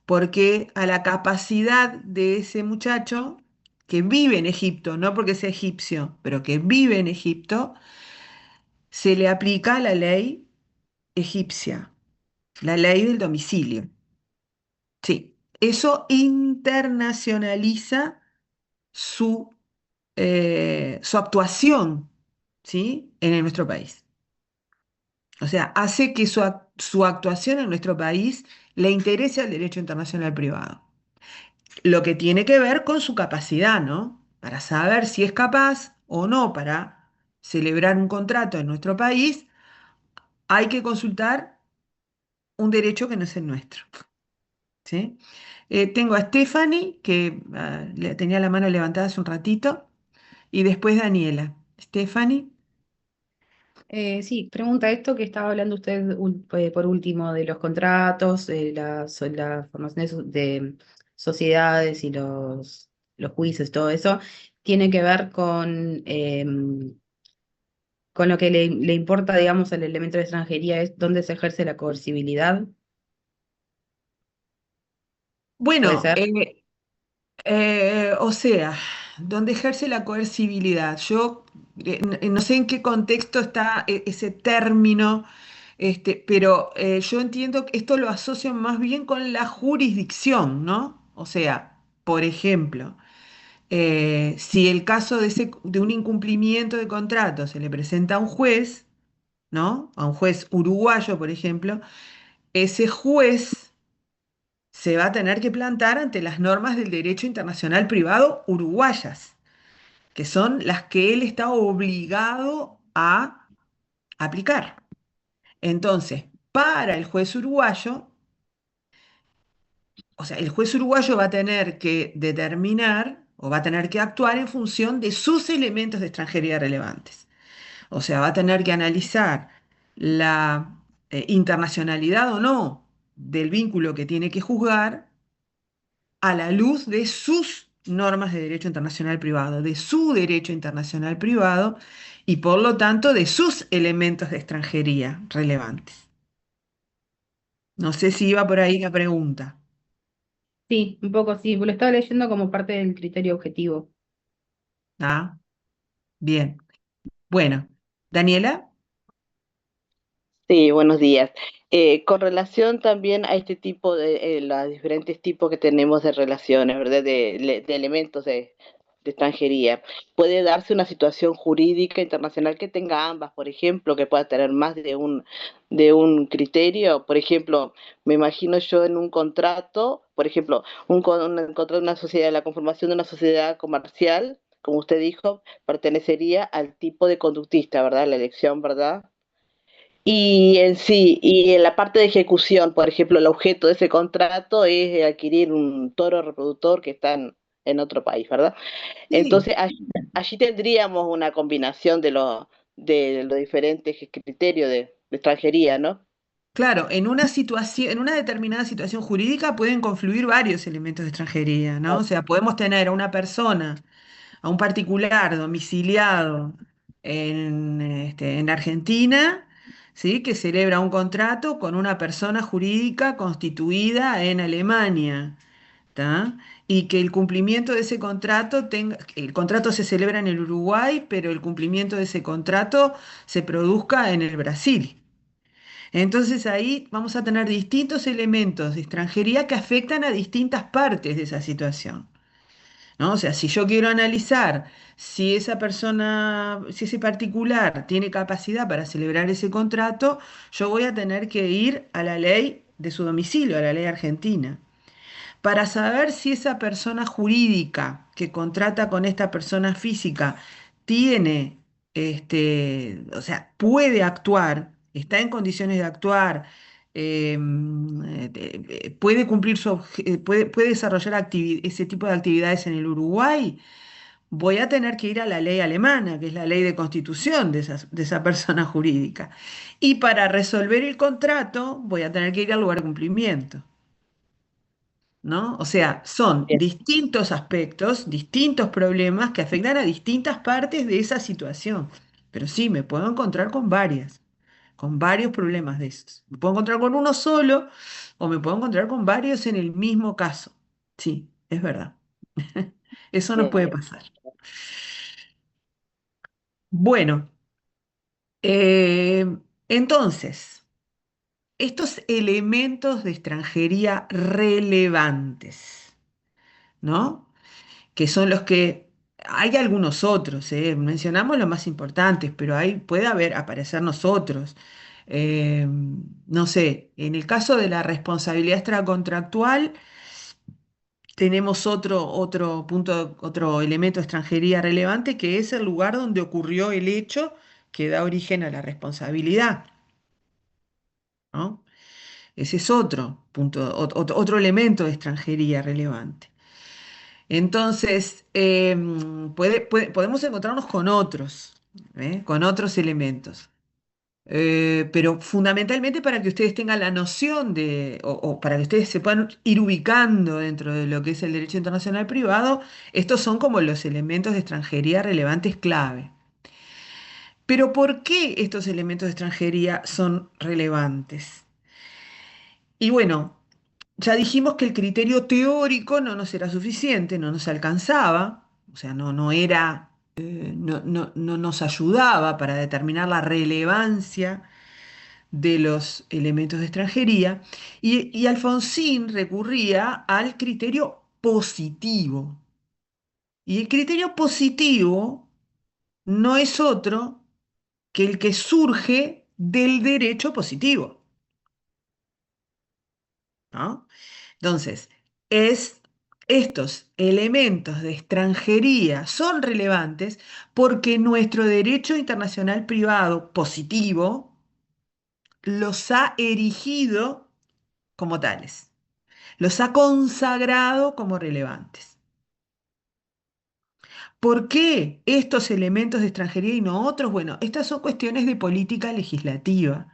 Speaker 1: porque a la capacidad de ese muchacho que vive en Egipto, no porque sea egipcio, pero que vive en Egipto, se le aplica la ley egipcia, la ley del domicilio. Sí, eso internacionaliza su, su actuación, ¿sí? en nuestro país. O sea, hace que su actuación en nuestro país le interese al derecho internacional privado. Lo que tiene que ver con su capacidad, ¿no? Para saber si es capaz o no para celebrar un contrato en nuestro país, hay que consultar un derecho que no es el nuestro, ¿sí? Tengo a Stephanie, que tenía la mano levantada hace un ratito, y después Daniela. Stephanie.
Speaker 5: Sí, pregunta esto que estaba hablando usted por último de los contratos, de la formación de sociedades y los juicios, todo eso, tiene que ver con lo que le importa, digamos, al elemento de extranjería, es dónde se ejerce la coercibilidad, ¿puede
Speaker 1: Bueno,
Speaker 5: ser?
Speaker 1: o sea, donde ejerce la coercibilidad. Yo no sé en qué contexto está ese término, pero yo entiendo que esto lo asocio más bien con la jurisdicción, ¿no? O sea, por ejemplo, si el caso de un incumplimiento de contrato se le presenta a un juez, ¿no? A un juez uruguayo, por ejemplo, ese juez se va a tener que plantar ante las normas del derecho internacional privado uruguayas, que son las que él está obligado a aplicar. Entonces, para el juez uruguayo, o sea, el juez uruguayo va a tener que determinar o va a tener que actuar en función de sus elementos de extranjería relevantes. O sea, va a tener que analizar la internacionalidad o no del vínculo que tiene que juzgar a la luz de sus normas de derecho internacional privado, de su derecho internacional privado y por lo tanto de sus elementos de extranjería relevantes. No sé si iba por ahí la pregunta.
Speaker 5: Sí, un poco sí, lo estaba leyendo como parte del criterio objetivo.
Speaker 1: ¿Ah? Bien. Bueno, Daniela.
Speaker 10: Sí, buenos días. Con relación también a este tipo de los diferentes tipos que tenemos de relaciones, ¿verdad? De elementos de extranjería. Puede darse una situación jurídica internacional que tenga ambas, por ejemplo, que pueda tener más de un criterio. Por ejemplo, me imagino yo en un contrato, por ejemplo, un contrato de una sociedad, la conformación de una sociedad comercial, como usted dijo, pertenecería al tipo de conductista, ¿verdad? La elección, ¿verdad? Y en sí, y en la parte de ejecución, por ejemplo, el objeto de ese contrato es adquirir un toro reproductor que está en otro país, ¿verdad?
Speaker 1: Sí,
Speaker 10: Entonces, allí tendríamos una combinación de los diferentes criterios de extranjería, ¿no?
Speaker 1: claro, en una situación, en una determinada situación jurídica pueden confluir varios elementos de extranjería, ¿no? O sea, podemos tener a una persona, a un particular domiciliado en Argentina, ¿sí? Que celebra un contrato con una persona jurídica constituida en Alemania, ¿tá? Y que el cumplimiento de ese contrato el contrato se celebra en el Uruguay, pero el cumplimiento de ese contrato se produzca en el Brasil. Entonces ahí vamos a tener distintos elementos de extranjería que afectan a distintas partes de esa situación, ¿no? O sea, si yo quiero analizar si esa persona, si ese particular tiene capacidad para celebrar ese contrato, yo voy a tener que ir a la ley de su domicilio, a la ley argentina, para saber si esa persona jurídica que contrata con esta persona física tiene, o sea, puede actuar, está en condiciones de actuar, puede cumplir puede desarrollar ese tipo de actividades en el Uruguay, voy a tener que ir a la ley alemana, que es la ley de constitución de esa persona jurídica. Y para resolver el contrato, voy a tener que ir al lugar de cumplimiento. ¿No? O sea, son
Speaker 10: Bien,
Speaker 1: distintos aspectos, distintos problemas que afectan a distintas partes de esa situación. Pero sí, me puedo encontrar con varios problemas de esos. Me puedo encontrar con uno solo o me puedo encontrar con varios en el mismo caso. Sí, es verdad. Eso nos puede
Speaker 10: bien.
Speaker 1: pasar. Bueno, eh, entonces, estos elementos de extranjería relevantes, ¿no? Que son los que hay algunos otros, mencionamos los más importantes, pero ahí puede aparecernos otros. Eh, no sé, en el caso de la responsabilidad extracontractual, tenemos otro elemento de extranjería relevante, que es el lugar donde ocurrió el hecho que da origen a la responsabilidad, ¿no? Ese es otro punto, otro elemento de extranjería relevante. Entonces, podemos encontrarnos con otros elementos. Pero fundamentalmente para que ustedes tengan la noción o para que ustedes se puedan ir ubicando dentro de lo que es el derecho internacional privado, estos son como los elementos de extranjería relevantes clave. Pero ¿por qué estos elementos de extranjería son relevantes? Y bueno, ya dijimos que el criterio teórico no nos era suficiente, no nos alcanzaba, o sea, no era, no nos ayudaba para determinar la relevancia de los elementos de extranjería, y Alfonsín recurría al criterio positivo. Y el criterio positivo no es otro que el que surge del derecho positivo, ¿no? Entonces, es, estos elementos de extranjería son relevantes porque nuestro derecho internacional privado positivo los ha erigido como tales, los ha consagrado como relevantes. ¿Por qué estos elementos de extranjería y no otros? Bueno, estas son cuestiones de política legislativa.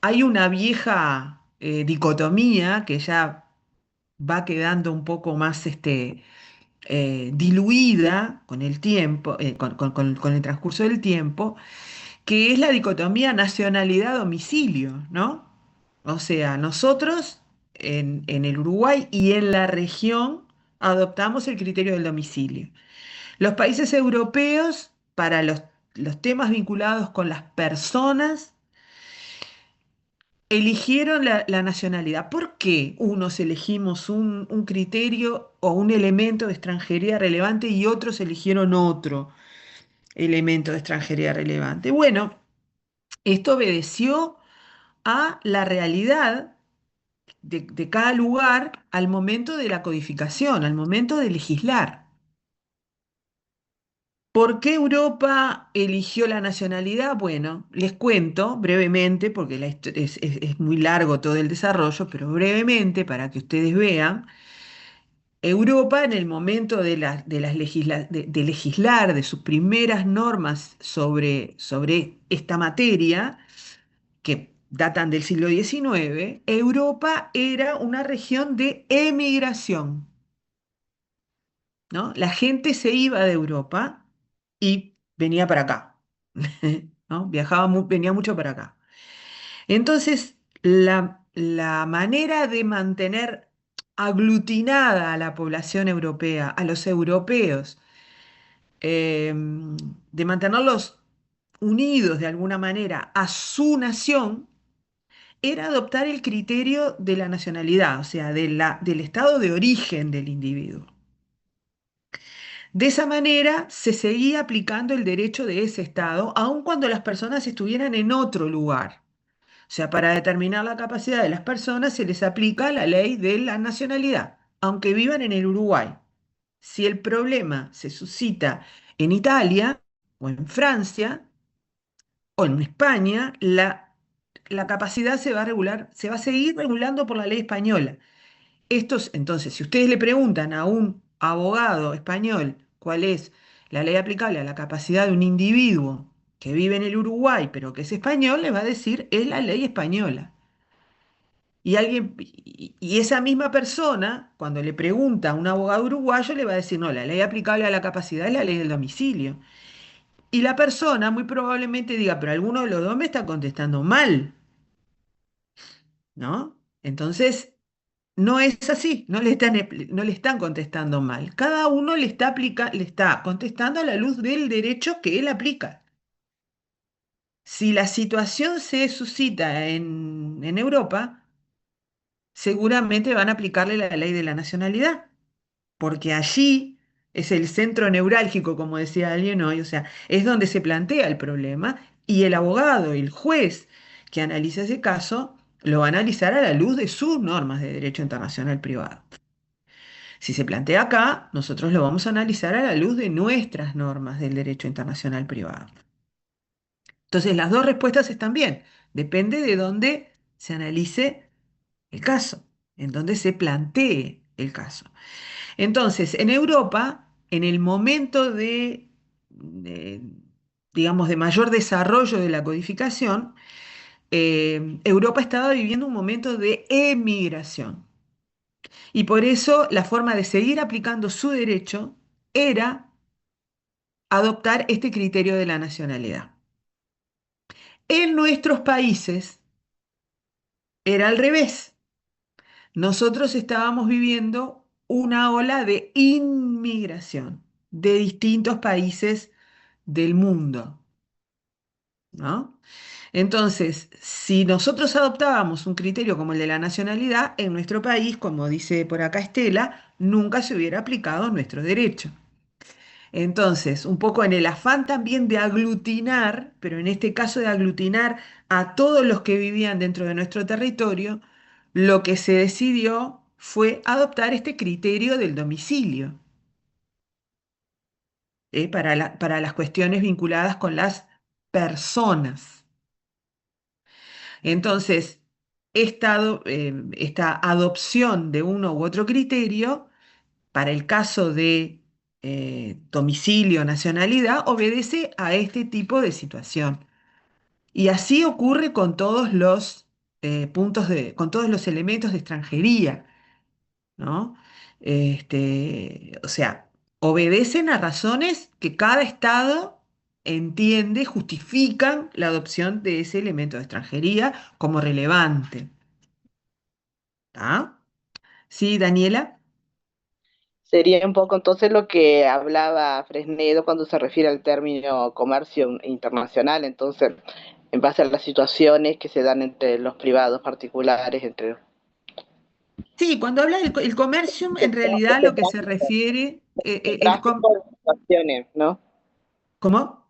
Speaker 1: hay una vieja dicotomía que ya va quedando un poco más diluida con el tiempo, con el transcurso del tiempo, que es la dicotomía nacionalidad-domicilio, ¿no? O sea, nosotros en el Uruguay y en la región adoptamos el criterio del domicilio. Los países europeos, para los temas vinculados con las personas, eligieron la nacionalidad. ¿Por qué unos elegimos un criterio o un elemento de extranjería relevante y otros eligieron otro elemento de extranjería relevante? Bueno, esto obedeció a la realidad de cada lugar al momento de la codificación, al momento de legislar. ¿Por qué Europa eligió la nacionalidad? Bueno, les cuento brevemente, porque es muy largo todo el desarrollo, pero brevemente para que ustedes vean. Europa, en el momento de legislar, de sus primeras normas sobre esta materia, que datan del siglo XIX, Europa era una región de emigración, ¿no? La gente se iba de Europa y venía para acá, ¿no? Venía mucho para acá. Entonces, la manera de mantener aglutinada a la población europea, a los europeos, de mantenerlos unidos de alguna manera a su nación, era adoptar el criterio de la nacionalidad, o sea, del estado de origen del individuo. De esa manera se seguía aplicando el derecho de ese estado, aun cuando las personas estuvieran en otro lugar. O sea, para determinar la capacidad de las personas se les aplica la ley de la nacionalidad, aunque vivan en el Uruguay. Si el problema se suscita en Italia o en Francia o en España, la capacidad se va a regular, se va a seguir regulando por la ley española. Entonces, si ustedes le preguntan a un abogado español cuál es la ley aplicable a la capacidad de un individuo que vive en el Uruguay, pero que es español, les va a decir, es la ley española. Y esa misma persona, cuando le pregunta a un abogado uruguayo, le va a decir, no, la ley aplicable a la capacidad es la ley del domicilio. Y la persona muy probablemente diga, pero alguno de los dos me está contestando mal, ¿no? Entonces, no es así, no le están contestando mal. Cada uno le está contestando a la luz del derecho que él aplica. Si la situación se suscita en Europa, seguramente van a aplicarle la ley de la nacionalidad, porque allí es el centro neurálgico, como decía alguien hoy, o sea, es donde se plantea el problema y el abogado, el juez que analiza ese caso, lo va a analizar a la luz de sus normas de derecho internacional privado. Si se plantea acá, nosotros lo vamos a analizar a la luz de nuestras normas del derecho internacional privado. Entonces, las dos respuestas están bien. Depende de dónde se analice el caso, en dónde se plantee el caso. Entonces, en Europa, en el momento de, digamos, de mayor desarrollo de la codificación, Europa estaba viviendo un momento de emigración. Y por eso la forma de seguir aplicando su derecho era adoptar este criterio de la nacionalidad. En nuestros países era al revés. Nosotros estábamos viviendo una ola de inmigración de distintos países del mundo, ¿no? Entonces, si nosotros adoptábamos un criterio como el de la nacionalidad, en nuestro país, como dice por acá Estela, nunca se hubiera aplicado nuestro derecho. Entonces, un poco en el afán también de aglutinar, pero en este caso de aglutinar a todos los que vivían dentro de nuestro territorio, lo que se decidió fue adoptar este criterio del domicilio, para las cuestiones vinculadas con las personas. Entonces, esta adopción de uno u otro criterio, para el caso de domicilio, nacionalidad, obedece a este tipo de situación. Y así ocurre con todos los con todos los elementos de extranjería, ¿no? O sea, obedecen a razones que cada Estado entiende, justifican la adopción de ese elemento de extranjería como relevante. ¿Está? Sí, Daniela.
Speaker 10: Sería un poco entonces lo que hablaba Fresnedo cuando se refiere al término comercio internacional, entonces, en base a las situaciones que se dan entre los privados particulares, entre
Speaker 1: Sí, cuando habla del el comercio, en realidad
Speaker 10: ese
Speaker 1: lo que se
Speaker 10: tráfico,
Speaker 1: refiere,
Speaker 10: ese tráfico de situaciones, ¿no?
Speaker 1: ¿cómo?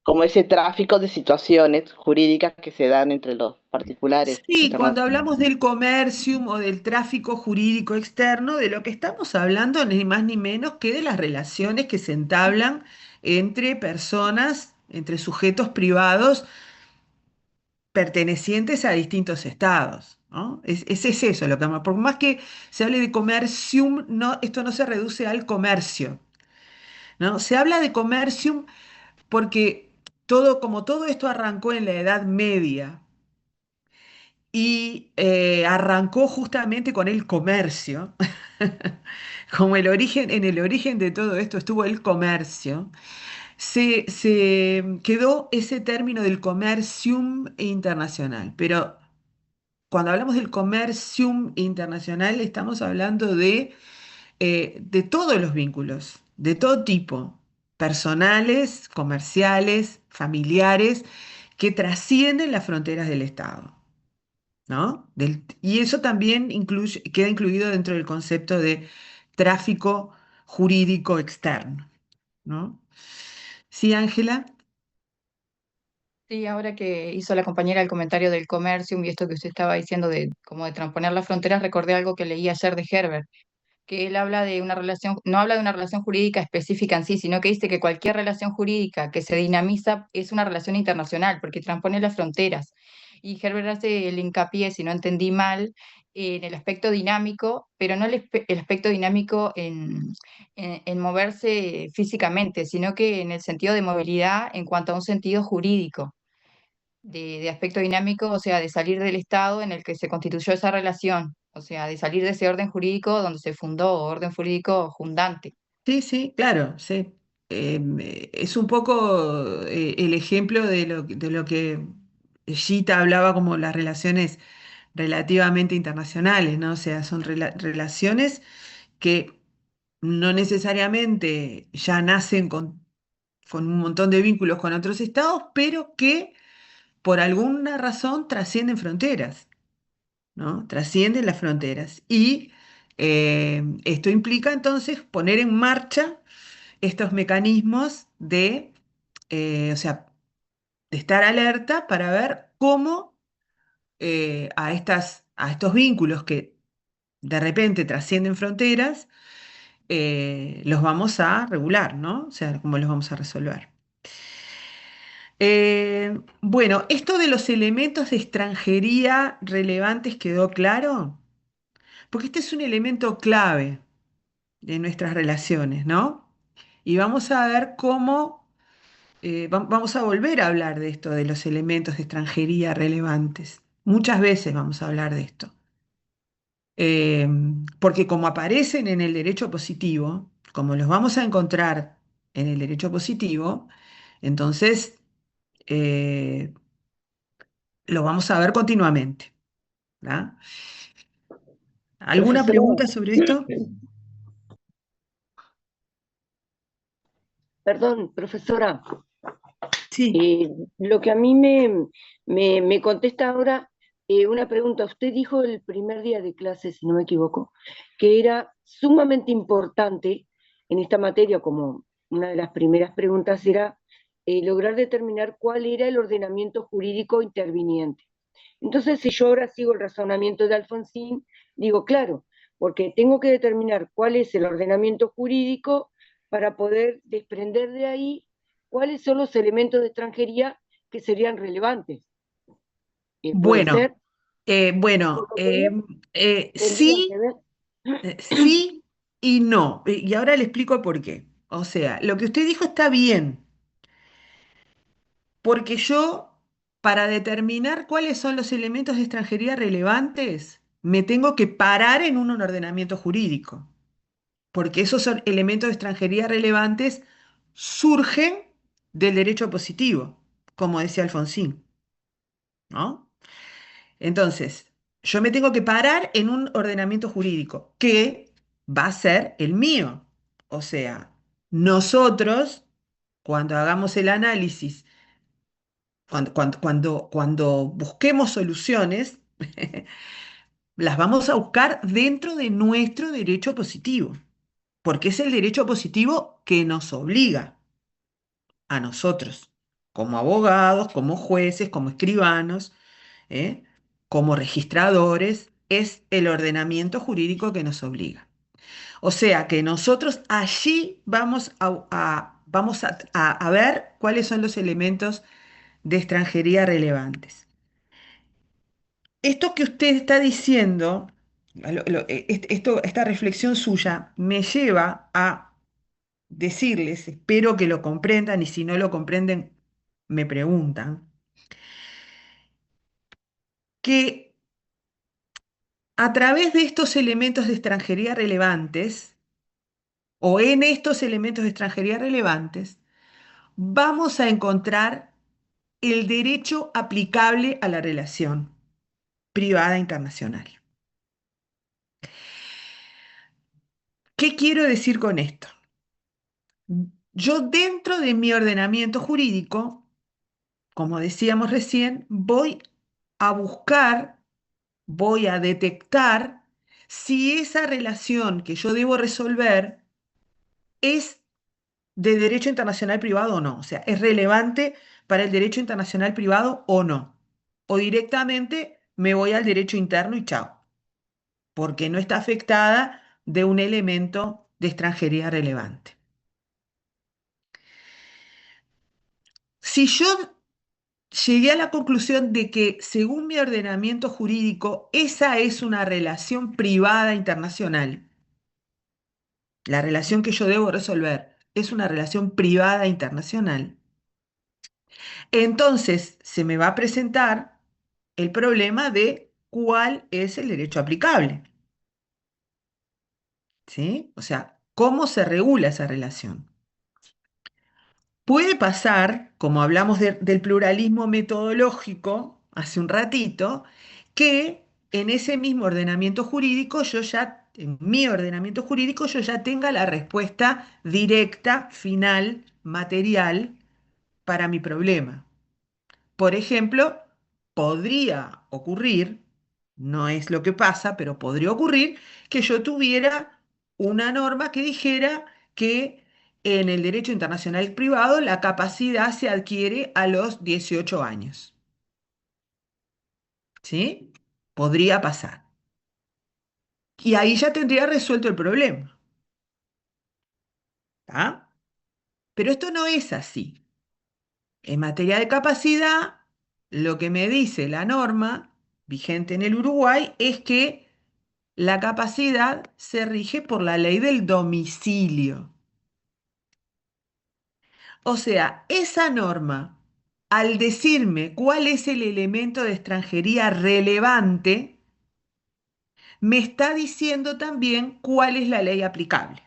Speaker 10: Como ese tráfico de situaciones jurídicas que se dan entre los particulares
Speaker 1: Sí, cuando
Speaker 10: internacionales.
Speaker 1: hablamos del comercio o del tráfico jurídico externo, de lo que estamos hablando ni más ni menos que de las relaciones que se entablan entre personas, entre sujetos privados pertenecientes a distintos estados, ¿no? Es eso lo que por más que se hable de comercium, no, esto no se reduce al comercio, ¿no? Se habla de comercium porque como todo esto arrancó en la Edad Media y arrancó justamente con el comercio, como en el origen de todo esto estuvo el comercio, se quedó ese término del comercium internacional. Pero cuando hablamos del comercium internacional estamos hablando de todos los vínculos, de todo tipo, personales, comerciales, familiares, que trascienden las fronteras del Estado, ¿no? Y eso también queda incluido dentro del concepto de tráfico jurídico externo, ¿no? Sí, Ángela.
Speaker 2: Sí, ahora que hizo la compañera el comentario del comercio y esto que usted estaba diciendo de como de transponer las fronteras, recordé algo que leí ayer de Herbert, que él habla de una relación, no habla de una relación jurídica específica en sí, sino que dice que cualquier relación jurídica que se dinamiza es una relación internacional, porque transpone las fronteras. Y Herbert hace el hincapié, si no entendí mal, en el aspecto dinámico, pero no el aspecto dinámico en moverse físicamente, sino que en el sentido de movilidad en cuanto a un sentido jurídico de aspecto dinámico, o sea, de salir del estado en el que se constituyó esa relación, o sea, de salir de ese orden jurídico donde se fundó, orden jurídico fundante.
Speaker 1: Sí, sí, claro, sí. Es un poco el ejemplo de lo que Gita hablaba como las relaciones relativamente internacionales, ¿no? O sea, son relaciones que no necesariamente ya nacen con un montón de vínculos con otros estados, pero que por alguna razón trascienden fronteras, ¿no? Trascienden las fronteras. Y esto implica entonces poner en marcha estos mecanismos o sea, de estar alerta para ver cómo a estos vínculos que de repente trascienden fronteras, los vamos a regular, ¿no? O sea, cómo los vamos a resolver. Bueno, esto de los elementos de extranjería relevantes quedó claro, porque este es un elemento clave de nuestras relaciones, ¿no? Y vamos a ver cómo, vamos a volver a hablar de esto, de los elementos de extranjería relevantes. Muchas veces vamos a hablar de esto. Eh, Porque como aparecen en el derecho positivo, como los vamos a encontrar en el derecho positivo, entonces eh, lo vamos a ver continuamente. ¿Verdad? ¿Alguna
Speaker 6: Profesora,
Speaker 1: pregunta sobre esto?
Speaker 6: perdón, profesora,
Speaker 1: Sí.
Speaker 6: lo que a mí me contesta ahora una pregunta. Usted dijo el primer día de clase, si no me equivoco, que era sumamente importante en esta materia, como una de las primeras preguntas era lograr determinar cuál era el ordenamiento jurídico interviniente. Entonces, si yo ahora sigo el razonamiento de Alfonsín, digo, claro, porque tengo que determinar cuál es el ordenamiento jurídico para poder desprender de ahí cuáles son los elementos de extranjería que serían relevantes. Puede
Speaker 1: Bueno,
Speaker 6: ser, por
Speaker 1: bueno,
Speaker 6: lo que veo, tendrían que
Speaker 1: sí,
Speaker 6: ver.
Speaker 1: sí y no. Y ahora le explico por qué. O sea, lo que usted dijo está bien, porque yo para determinar cuáles son los elementos de extranjería relevantes, me tengo que parar en un ordenamiento jurídico, porque esos son elementos de extranjería relevantes surgen del derecho positivo, como decía Alfonsín, ¿no? Entonces, yo me tengo que parar en un ordenamiento jurídico que va a ser el mío. O sea, nosotros, cuando hagamos el análisis, cuando busquemos soluciones, las vamos a buscar dentro de nuestro derecho positivo, porque es el derecho positivo que nos obliga a nosotros, como abogados, como jueces, como escribanos, ¿eh? Como registradores, es el ordenamiento jurídico que nos obliga. O sea que nosotros allí vamos a ver cuáles son los elementos de extranjería relevantes. Esto que usted está diciendo, esta reflexión suya, me lleva a decirles, espero que lo comprendan y si no lo comprenden, me preguntan, que a través de estos elementos de extranjería relevantes, o en estos elementos de extranjería relevantes, vamos a encontrar el derecho aplicable a la relación privada internacional. ¿Qué quiero decir con esto? Yo dentro de mi ordenamiento jurídico, como decíamos recién, voy a buscar, voy a detectar si esa relación que yo debo resolver es de derecho internacional privado o no. O sea, ¿es relevante para el derecho internacional privado o no? O directamente me voy al derecho interno y chao, porque no está afectada de un elemento de extranjería relevante. Si yo llegué a la conclusión de que, según mi ordenamiento jurídico, esa es una relación privada internacional, la relación que yo debo resolver es una relación privada internacional, entonces se me va a presentar el problema de cuál es el derecho aplicable. ¿Sí? O sea, ¿cómo se regula esa relación? Puede pasar, como hablamos del pluralismo metodológico hace un ratito, que en ese mismo ordenamiento jurídico, en mi ordenamiento jurídico, yo ya tenga la respuesta directa, final, material para mi problema. Por ejemplo, podría ocurrir, no es lo que pasa, pero podría ocurrir que yo tuviera una norma que dijera que en el derecho internacional privado la capacidad se adquiere a los 18 años. ¿Sí? Podría pasar. Y ahí ya tendría resuelto el problema. ¿Tá? Pero esto no es así. En materia de capacidad, lo que me dice la norma vigente en el Uruguay es que la capacidad se rige por la ley del domicilio. O sea, esa norma, al decirme cuál es el elemento de extranjería relevante, me está diciendo también cuál es la ley aplicable.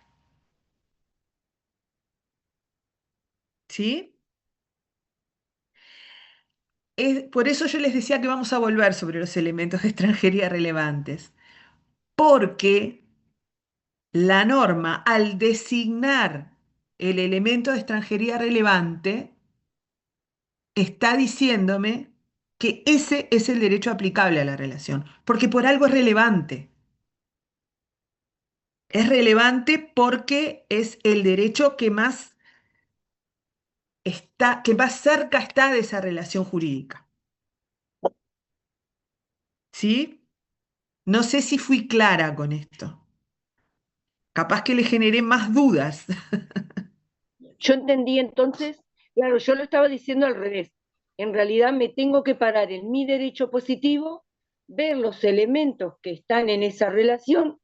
Speaker 1: ¿Sí? Por eso yo les decía que vamos a volver sobre los elementos de extranjería relevantes, porque la norma, al designar el elemento de extranjería relevante, está diciéndome que ese es el derecho aplicable a la relación, porque por algo es relevante. Es relevante porque es el derecho que más cerca está de esa relación jurídica. ¿Sí? No sé si fui clara con esto. Capaz que le generé más dudas.
Speaker 6: Yo entendí entonces, claro, yo lo estaba diciendo al revés. En realidad me tengo que parar en mi derecho positivo, ver los elementos que están en esa relación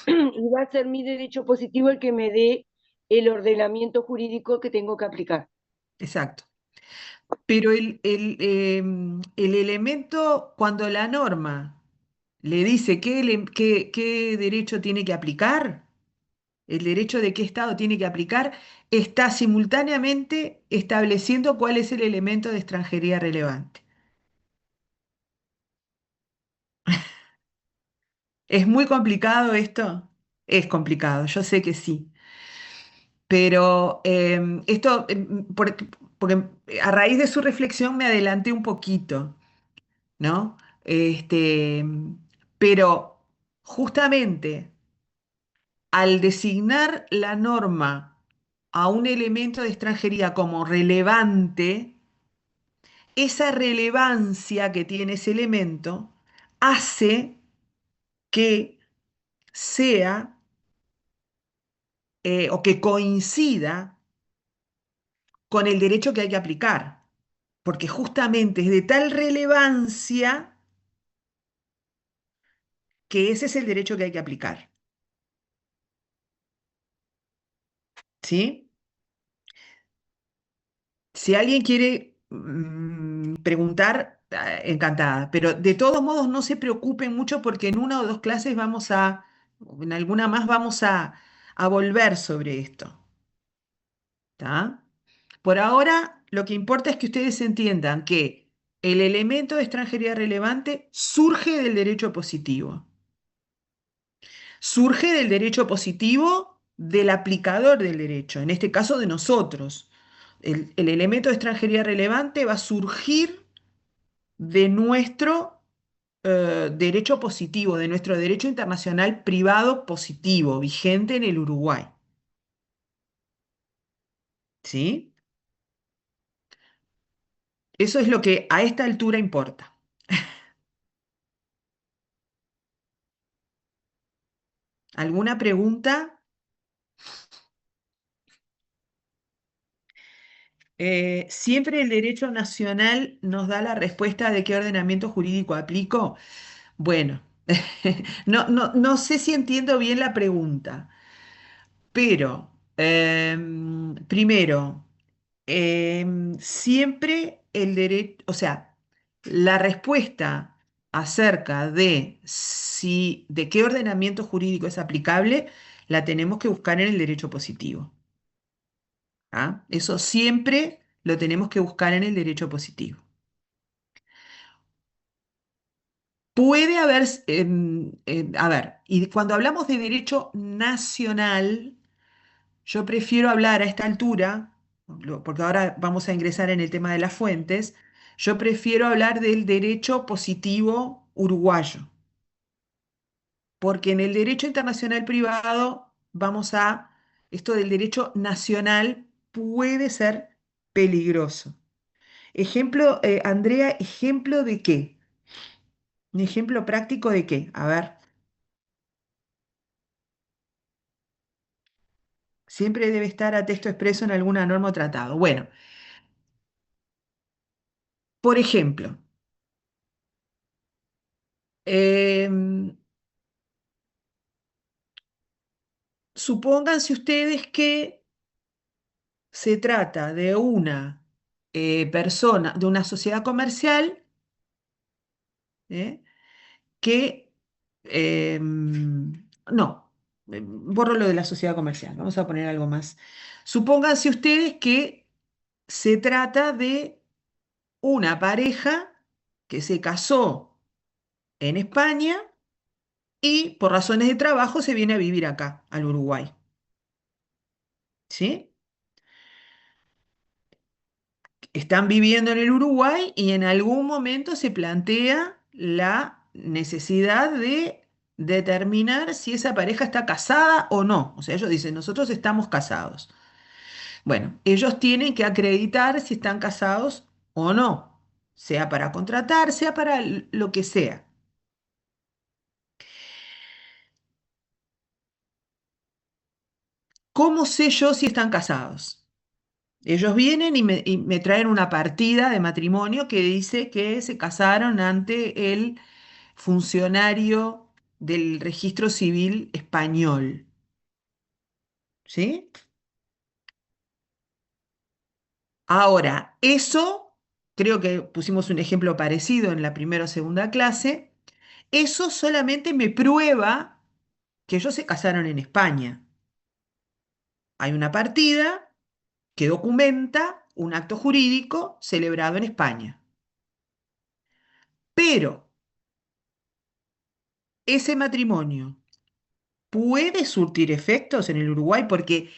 Speaker 6: y va a ser mi derecho positivo el que me dé el ordenamiento jurídico que tengo que aplicar.
Speaker 1: Exacto. Pero el elemento, cuando la norma le dice qué derecho tiene que aplicar, el derecho de qué Estado tiene que aplicar, está simultáneamente estableciendo cuál es el elemento de extranjería relevante. ¿Es muy complicado esto? Es complicado, yo sé que sí. Pero esto, porque a raíz de su reflexión me adelanté un poquito, ¿no? Pero justamente al designar la norma a un elemento de extranjería como relevante, esa relevancia que tiene ese elemento hace que sea o que coincida con el derecho que hay que aplicar, porque justamente es de tal relevancia que ese es el derecho que hay que aplicar, ¿sí? Si alguien quiere preguntar, encantada, pero de todos modos no se preocupen mucho porque en una o dos clases en alguna más vamos a volver sobre esto, ¿tá? Por ahora, lo que importa es que ustedes entiendan que el elemento de extranjería relevante surge del derecho positivo. Surge del derecho positivo del aplicador del derecho, en este caso de nosotros. El elemento de extranjería relevante va a surgir de nuestro derecho positivo, de nuestro derecho internacional privado positivo, vigente en el Uruguay. ¿Sí? Eso es lo que a esta altura importa. ¿Alguna pregunta? Siempre el derecho nacional nos da la respuesta de qué ordenamiento jurídico aplico. Bueno, no sé si entiendo bien la pregunta, pero primero, siempre el derecho, o sea, la respuesta acerca de de qué ordenamiento jurídico es aplicable, la tenemos que buscar en el derecho positivo. ¿Ah? Eso siempre lo tenemos que buscar en el derecho positivo. Puede haber, a ver, y cuando hablamos de derecho nacional, yo prefiero hablar a esta altura, porque ahora vamos a ingresar en el tema de las fuentes, yo prefiero hablar del derecho positivo uruguayo, porque en el derecho internacional privado esto del derecho nacional puede ser peligroso. Ejemplo, Andrea, ¿ejemplo de qué? ¿Un ejemplo práctico de qué? A ver, siempre debe estar a texto expreso en alguna norma o tratado. Bueno, por ejemplo, em, supónganse ustedes que se trata de una persona, de una sociedad comercial, ¿eh? que, no, borro lo de la sociedad comercial, vamos a poner algo más. Supónganse ustedes que se trata de una pareja que se casó en España y por razones de trabajo se viene a vivir acá, al Uruguay. ¿Sí? Están viviendo en el Uruguay y en algún momento se plantea la necesidad de determinar si esa pareja está casada o no. O sea, ellos dicen, nosotros estamos casados. Bueno, ellos tienen que acreditar si están casados o no, sea para contratar, sea para lo que sea. ¿Cómo sé yo si están casados? Ellos vienen y me traen una partida de matrimonio que dice que se casaron ante el funcionario del registro civil español. ¿Sí? Ahora, eso creo que pusimos un ejemplo parecido en la primera o segunda clase, eso solamente me prueba que ellos se casaron en España. Hay una partida que documenta un acto jurídico celebrado en España. Pero ese matrimonio puede surtir efectos en el Uruguay porque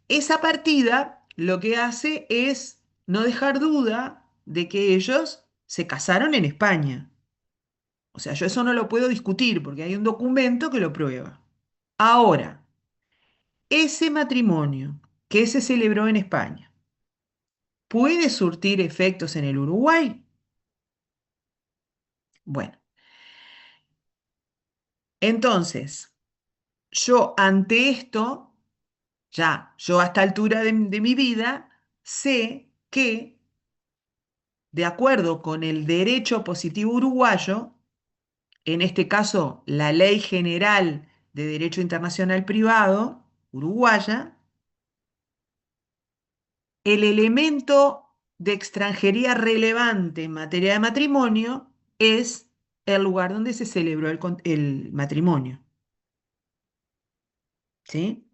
Speaker 1: esa partida lo que hace es no dejar duda de que ellos se casaron en España. O sea, yo eso no lo puedo discutir porque hay un documento que lo prueba. Ahora, ese matrimonio que se celebró en España, ¿puede surtir efectos en el Uruguay? Bueno, entonces, yo ante esto, yo a esta altura de mi vida, sé que, de acuerdo con el derecho positivo uruguayo, en este caso la Ley General de Derecho Internacional Privado, uruguaya, el elemento de extranjería relevante en materia de matrimonio es el lugar donde se celebró el matrimonio. ¿Sí?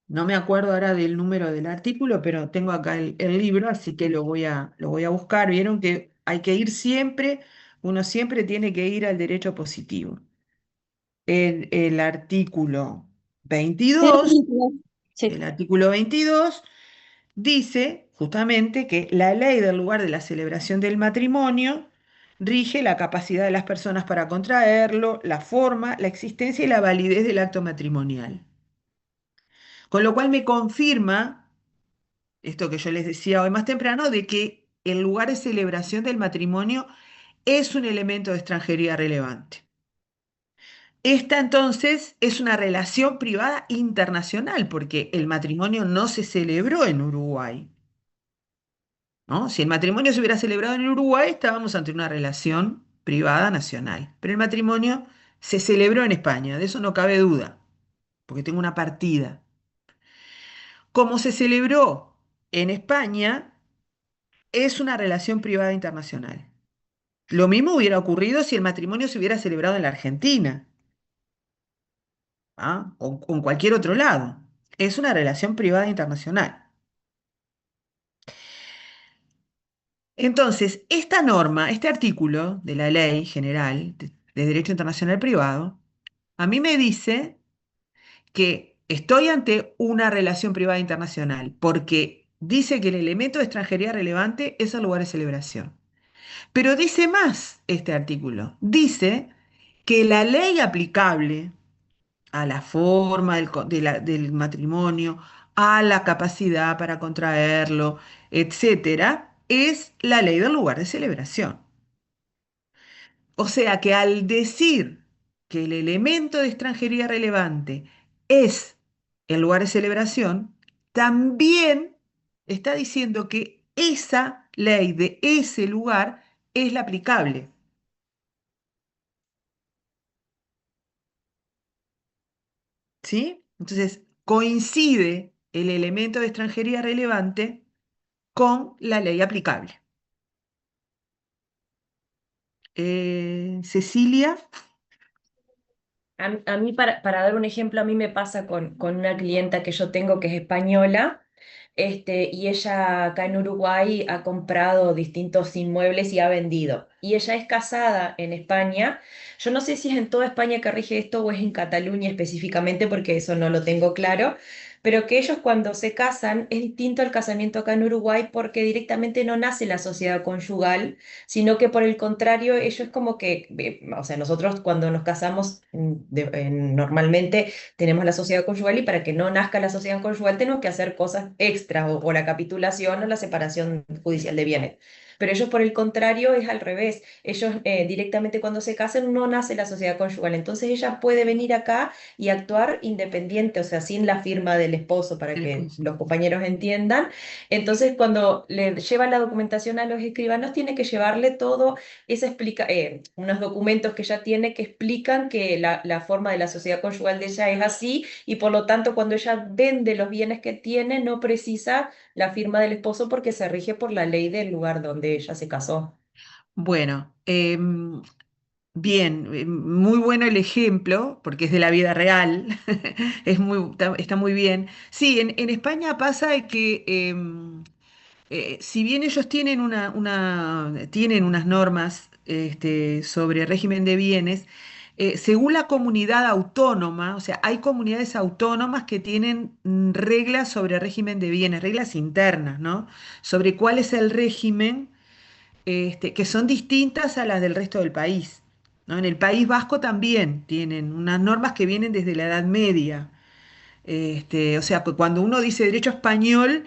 Speaker 1: No me acuerdo ahora del número del artículo, pero tengo acá el libro, así que lo voy a buscar. Vieron que hay que ir siempre, uno siempre tiene que ir al derecho positivo. El artículo 22,
Speaker 4: Sí.
Speaker 1: el artículo 22 dice justamente que la ley del lugar de la celebración del matrimonio rige la capacidad de las personas para contraerlo, la forma, la existencia y la validez del acto matrimonial. Con lo cual me confirma esto que yo les decía hoy más temprano, de que el lugar de celebración del matrimonio es un elemento de extranjería relevante. Esta entonces es una relación privada internacional, porque el matrimonio no se celebró en Uruguay, ¿no? Si el matrimonio se hubiera celebrado en Uruguay, estábamos ante una relación privada nacional. Pero el matrimonio se celebró en España, de eso no cabe duda, porque tengo una partida. Como se celebró en España, es una relación privada internacional. Lo mismo hubiera ocurrido si el matrimonio se hubiera celebrado en la Argentina, ¿ah? O en cualquier otro lado. Es una relación privada internacional. Entonces, esta norma, este artículo de la Ley General de Derecho Internacional Privado, a mí me dice que estoy ante una relación privada internacional, porque dice que el elemento de extranjería relevante es el lugar de celebración. Pero dice más este artículo. Dice que la ley aplicable a la forma del matrimonio, a la capacidad para contraerlo, etcétera, es la ley del lugar de celebración. O sea que al decir que el elemento de extranjería relevante es el lugar de celebración, también está diciendo que esa ley de ese lugar es la aplicable. ¿Sí? Entonces, coincide el elemento de extranjería relevante con la ley aplicable. Cecilia.
Speaker 11: A mí, para dar un ejemplo, a mí me pasa con una clienta que yo tengo que es española, y ella acá en Uruguay ha comprado distintos inmuebles y ha vendido. Y ella es casada en España. Yo no sé si es en toda España que rige esto o es en Cataluña específicamente, porque eso no lo tengo claro. Pero que ellos cuando se casan es distinto al casamiento acá en Uruguay porque directamente no nace la sociedad conyugal, sino que por el contrario, ellos es como que, o sea, nosotros cuando nos casamos normalmente tenemos la sociedad conyugal y para que no nazca la sociedad conyugal tenemos que hacer cosas extras o la capitulación o la separación judicial de bienes. Pero ellos por el contrario es al revés. Ellos directamente cuando se casan no nace la sociedad conyugal. Entonces ella puede venir acá y actuar independiente, o sea, sin la firma del esposo para que los compañeros entiendan. Entonces, cuando le lleva la documentación a los escribanos, tiene que llevarle todo, unos documentos que ella tiene que explican que la forma de la sociedad conyugal de ella es así y por lo tanto cuando ella vende los bienes que tiene no precisa la firma del esposo porque se rige por la ley del lugar donde ella se casó.
Speaker 1: Bueno, bien, muy bueno el ejemplo, porque es de la vida real, está muy bien. Sí, en España pasa de que si bien ellos tienen tienen unas normas sobre régimen de bienes, según la comunidad autónoma, o sea, hay comunidades autónomas que tienen reglas sobre régimen de bienes, reglas internas, ¿no? Sobre cuál es el régimen, que son distintas a las del resto del país, ¿no? En el País Vasco también tienen unas normas que vienen desde la Edad Media. O sea, que cuando uno dice derecho español,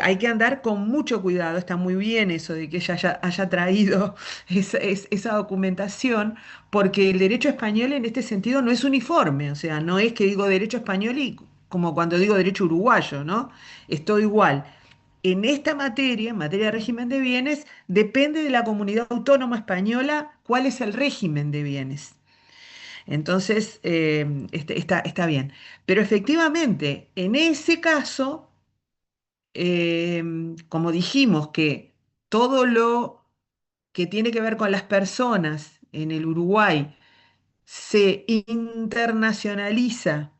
Speaker 1: hay que andar con mucho cuidado. Está muy bien eso de que ella haya traído esa documentación, porque el derecho español en este sentido no es uniforme. O sea, no es que digo derecho español y como cuando digo derecho uruguayo, ¿no? Es todo igual. En esta materia, en materia de régimen de bienes, depende de la comunidad autónoma española cuál es el régimen de bienes. Entonces, está bien. Pero efectivamente, en ese caso, como dijimos que todo lo que tiene que ver con las personas en el Uruguay se internacionaliza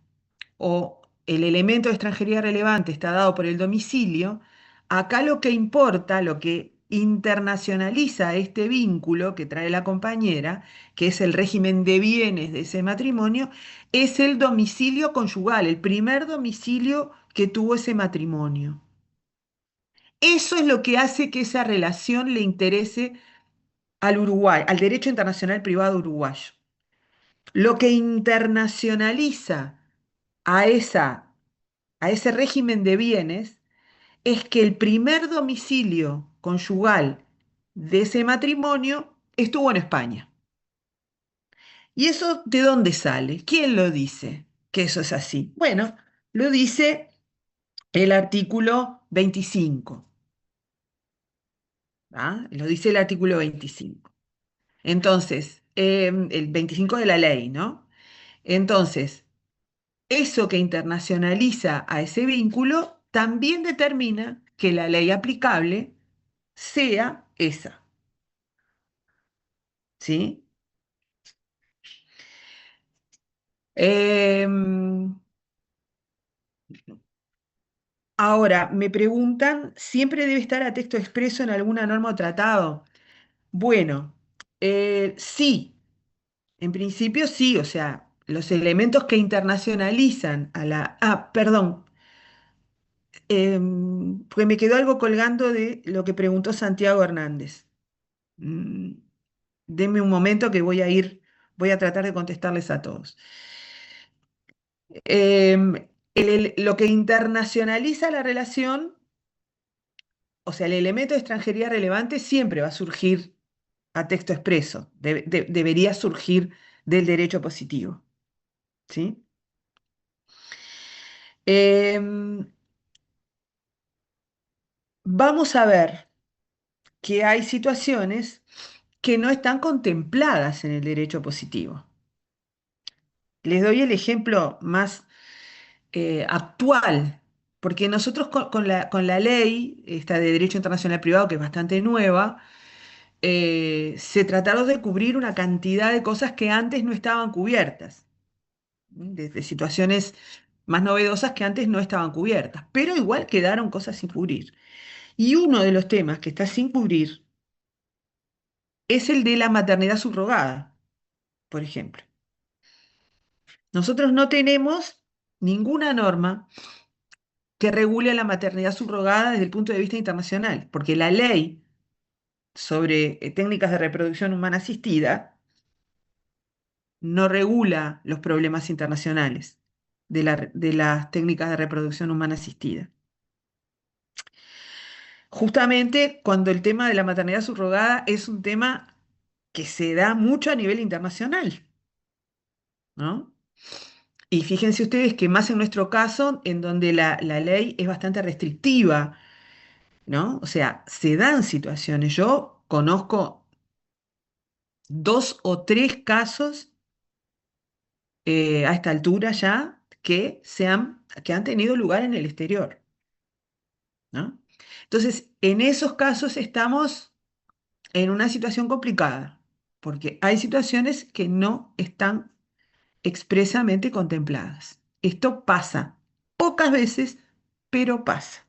Speaker 1: o el elemento de extranjería relevante está dado por el domicilio, acá lo que importa, lo que internacionaliza este vínculo que trae la compañera, que es el régimen de bienes de ese matrimonio, es el domicilio conyugal, el primer domicilio que tuvo ese matrimonio. Eso es lo que hace que esa relación le interese al Uruguay, al derecho internacional privado uruguayo. Lo que internacionaliza a a ese régimen de bienes es que el primer domicilio conyugal de ese matrimonio estuvo en España. ¿Y eso de dónde sale? ¿Quién lo dice que eso es así? Bueno, lo dice el artículo 25. ¿Ah? Lo dice el artículo 25. Entonces, el 25 de la ley, ¿no? Entonces, eso que internacionaliza a ese vínculo también determina que la ley aplicable sea esa, ¿sí? Em, Ahora, me preguntan, ¿siempre debe estar a texto expreso en alguna norma o tratado? Bueno, sí, en principio sí, o sea, los elementos que internacionalizan a la... Ah, perdón, pues me quedó algo colgando de lo que preguntó Santiago Hernández. Mm, Denme un momento que voy a tratar de contestarles a todos. Lo que internacionaliza la relación, o sea, el elemento de extranjería relevante siempre va a surgir a texto expreso, debería surgir del derecho positivo, ¿sí? Em, Vamos a ver que hay situaciones que no están contempladas en el derecho positivo. Les doy el ejemplo más actual, porque nosotros con la ley esta de Derecho Internacional Privado, que es bastante nueva, se trataron de cubrir una cantidad de cosas que antes no estaban cubiertas, de situaciones más novedosas que antes no estaban cubiertas, pero igual quedaron cosas sin cubrir. Y uno de los temas que está sin cubrir es el de la maternidad subrogada, por ejemplo. Nosotros no tenemos ninguna norma que regule la maternidad subrogada desde el punto de vista internacional, porque la ley sobre técnicas de reproducción humana asistida no regula los problemas internacionales de las técnicas de reproducción humana asistida. Justamente cuando el tema de la maternidad subrogada es un tema que se da mucho a nivel internacional, ¿no? Y fíjense ustedes que más en nuestro caso, en donde la ley es bastante restrictiva, ¿no? O sea, se dan situaciones. Yo conozco dos o tres casos a esta altura ya que han tenido lugar en el exterior. ¿no? Entonces, en esos casos estamos en una situación complicada, porque hay situaciones que no están expresamente contempladas. Esto pasa pocas veces, pero pasa.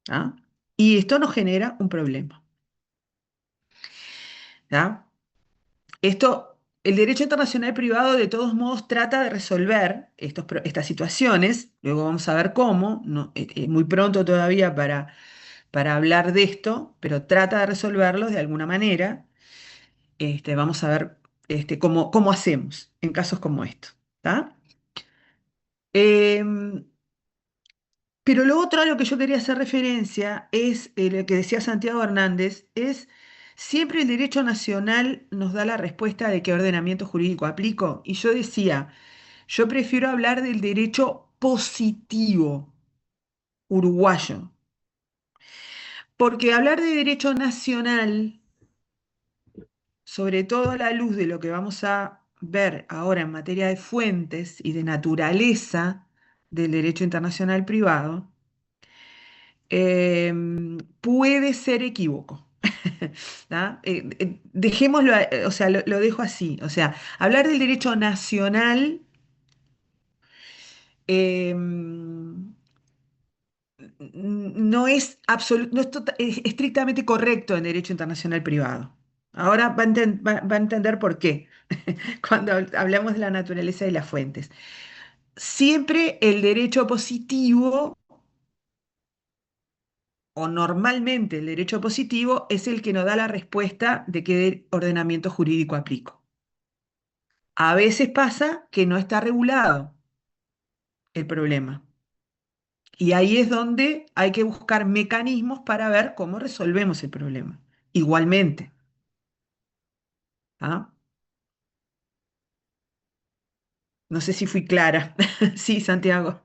Speaker 1: ¿Ah? Y esto nos genera un problema. ¿Ah? Esto, el derecho internacional privado de todos modos trata de resolver estas situaciones, luego vamos a ver cómo, muy pronto todavía para hablar de esto, pero trata de resolverlos de alguna manera. Vamos a ver cómo hacemos en casos como estos. ¿Tá? Em, pero lo otro a lo que yo quería hacer referencia es lo que decía Santiago Hernández, es siempre el derecho nacional nos da la respuesta de qué ordenamiento jurídico aplico. Y yo decía, yo prefiero hablar del derecho positivo uruguayo, porque hablar de derecho nacional, sobre todo a la luz de lo que vamos a ver ahora en materia de fuentes y de naturaleza del derecho internacional privado, puede ser equívoco. ¿Tá? Dejémoslo, o sea, lo dejo así. O sea, hablar del derecho nacional em, no es no es es estrictamente correcto en derecho internacional privado. Ahora va a entender por qué cuando hablamos de la naturaleza y las fuentes. Siempre el derecho positivo o normalmente el derecho positivo es el que nos da la respuesta de qué ordenamiento jurídico aplico. A veces pasa que no está regulado el problema. Y ahí es donde hay que buscar mecanismos para ver cómo resolvemos el problema. Igualmente. ¿Ah? No sé si fui clara. Sí, Santiago.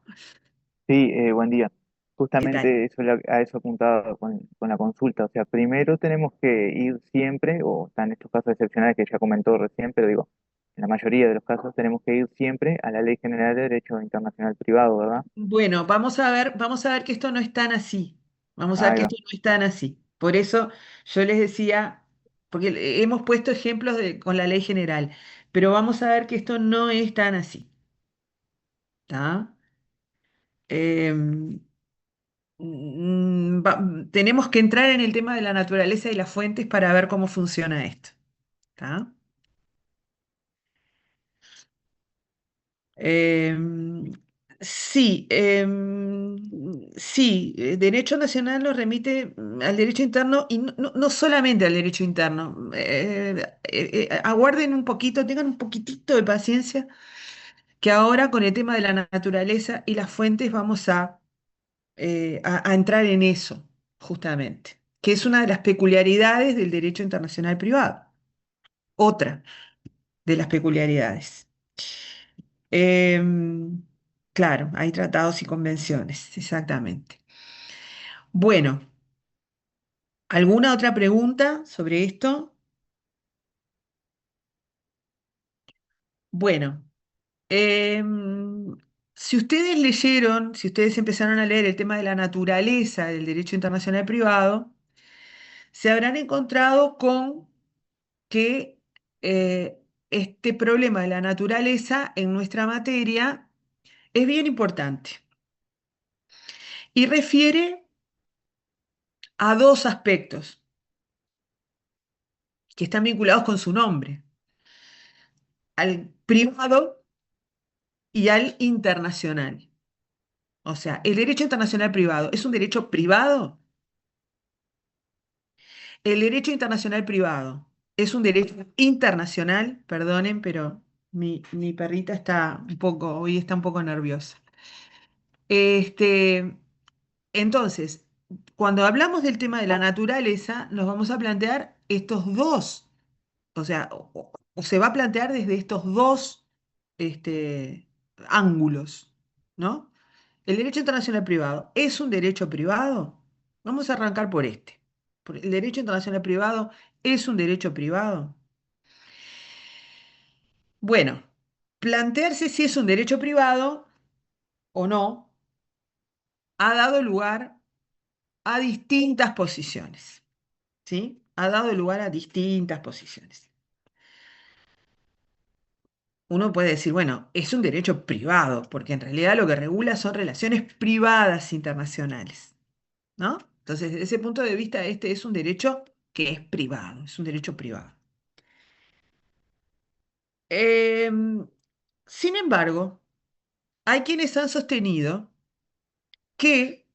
Speaker 12: Sí, buen día.
Speaker 1: ¿Qué tal?
Speaker 12: Justamente a eso apuntaba con la consulta. O sea, primero tenemos que ir siempre, o están estos casos excepcionales que ya comentó recién, pero digo, en la mayoría de los casos tenemos que ir siempre a la Ley General de Derecho Internacional Privado, ¿verdad?
Speaker 1: Bueno, vamos a ver que esto no es tan así. Vamos a ver
Speaker 12: Ahí
Speaker 1: que
Speaker 12: va.
Speaker 1: esto no es tan así. Por eso yo les decía, porque hemos puesto ejemplos con la ley general, pero vamos a ver que esto no es tan así. ¿Tá? Em, tenemos que entrar en el tema de la naturaleza y las fuentes para ver cómo funciona esto. ¿Tá? Em, sí, sí, derecho nacional nos remite al derecho interno y no solamente al derecho interno. Aguarden un poquito, tengan un poquitito de paciencia, que ahora con el tema de la naturaleza y las fuentes vamos a entrar en eso, justamente, que es una de las peculiaridades del derecho internacional privado. Otra de las peculiaridades. Em, claro, hay tratados y convenciones, exactamente. Bueno, ¿alguna otra pregunta sobre esto? Bueno, em, si ustedes leyeron, si ustedes empezaron a leer el tema de la naturaleza del derecho internacional privado, se habrán encontrado con que este problema de la naturaleza en nuestra materia es bien importante y refiere a dos aspectos que están vinculados con su nombre, al privado y al internacional. O sea, el derecho internacional privado es un derecho privado. El derecho internacional privado es un derecho internacional, perdonen, pero mi perrita hoy está un poco nerviosa. Este, entonces, cuando hablamos del tema de la naturaleza, nos vamos a plantear estos dos, o sea, o se va a plantear desde estos dos ángulos, ¿no? El derecho internacional privado, ¿es un derecho privado? Vamos a arrancar por este. ¿El derecho internacional privado es un derecho privado? Bueno, plantearse si es un derecho privado o no ha dado lugar a distintas posiciones, ¿sí? Ha dado lugar a distintas posiciones. Uno puede decir, bueno, es un derecho privado, porque en realidad lo que regula son relaciones privadas internacionales, ¿no? Entonces, desde ese punto de vista, este es un derecho que es privado, es un derecho privado. Em, Sin embargo, hay quienes han sostenido que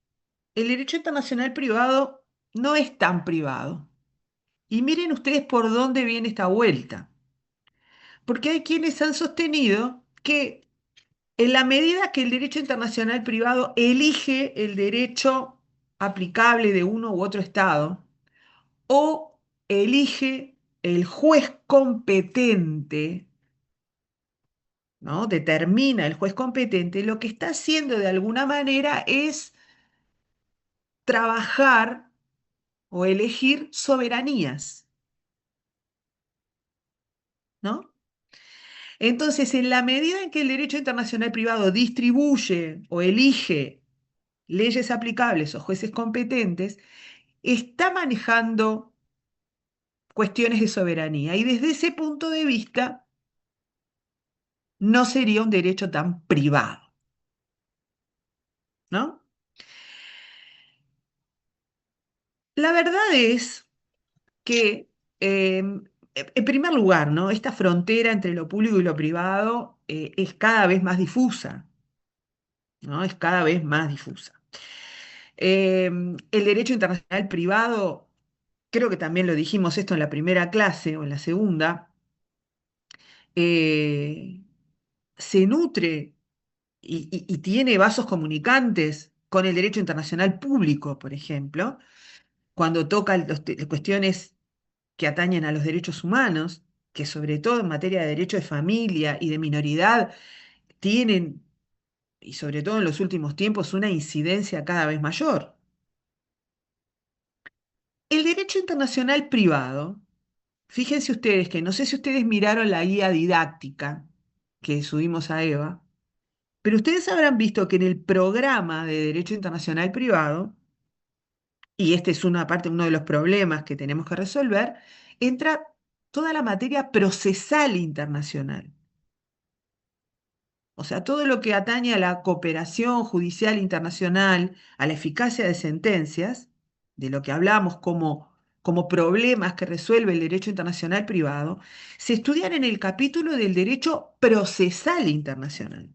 Speaker 1: el derecho internacional privado no es tan privado. Y miren ustedes por dónde viene esta vuelta. Porque hay quienes han sostenido que en la medida que el derecho internacional privado elige el derecho aplicable de uno u otro Estado o elige el juez competente, ¿no? Determina el juez competente, lo que está haciendo de alguna manera es trabajar o elegir soberanías, ¿no? Entonces, en la medida en que el derecho internacional privado distribuye o elige leyes aplicables o jueces competentes, está manejando cuestiones de soberanía. Y desde ese punto de vista, no sería un derecho tan privado, ¿no? La verdad es que, en primer lugar, ¿no? Esta frontera entre lo público y lo privado es cada vez más difusa, ¿no? Es cada vez más difusa. El derecho internacional privado, creo que también lo dijimos esto en la primera clase o en la segunda, eh, se nutre y tiene vasos comunicantes con el derecho internacional público, por ejemplo, cuando toca cuestiones que atañen a los derechos humanos, que sobre todo en materia de derecho de familia y de minoridad tienen, y sobre todo en los últimos tiempos, una incidencia cada vez mayor. El derecho internacional privado, fíjense ustedes que no sé si ustedes miraron la guía didáctica que subimos a EVA, pero ustedes habrán visto que en el programa de Derecho Internacional Privado, y este es una parte, uno de los problemas que tenemos que resolver, entra toda la materia procesal internacional. O sea, todo lo que atañe a la cooperación judicial internacional, a la eficacia de sentencias, de lo que hablamos como problemas que resuelve el derecho internacional privado, se estudian en el capítulo del derecho procesal internacional.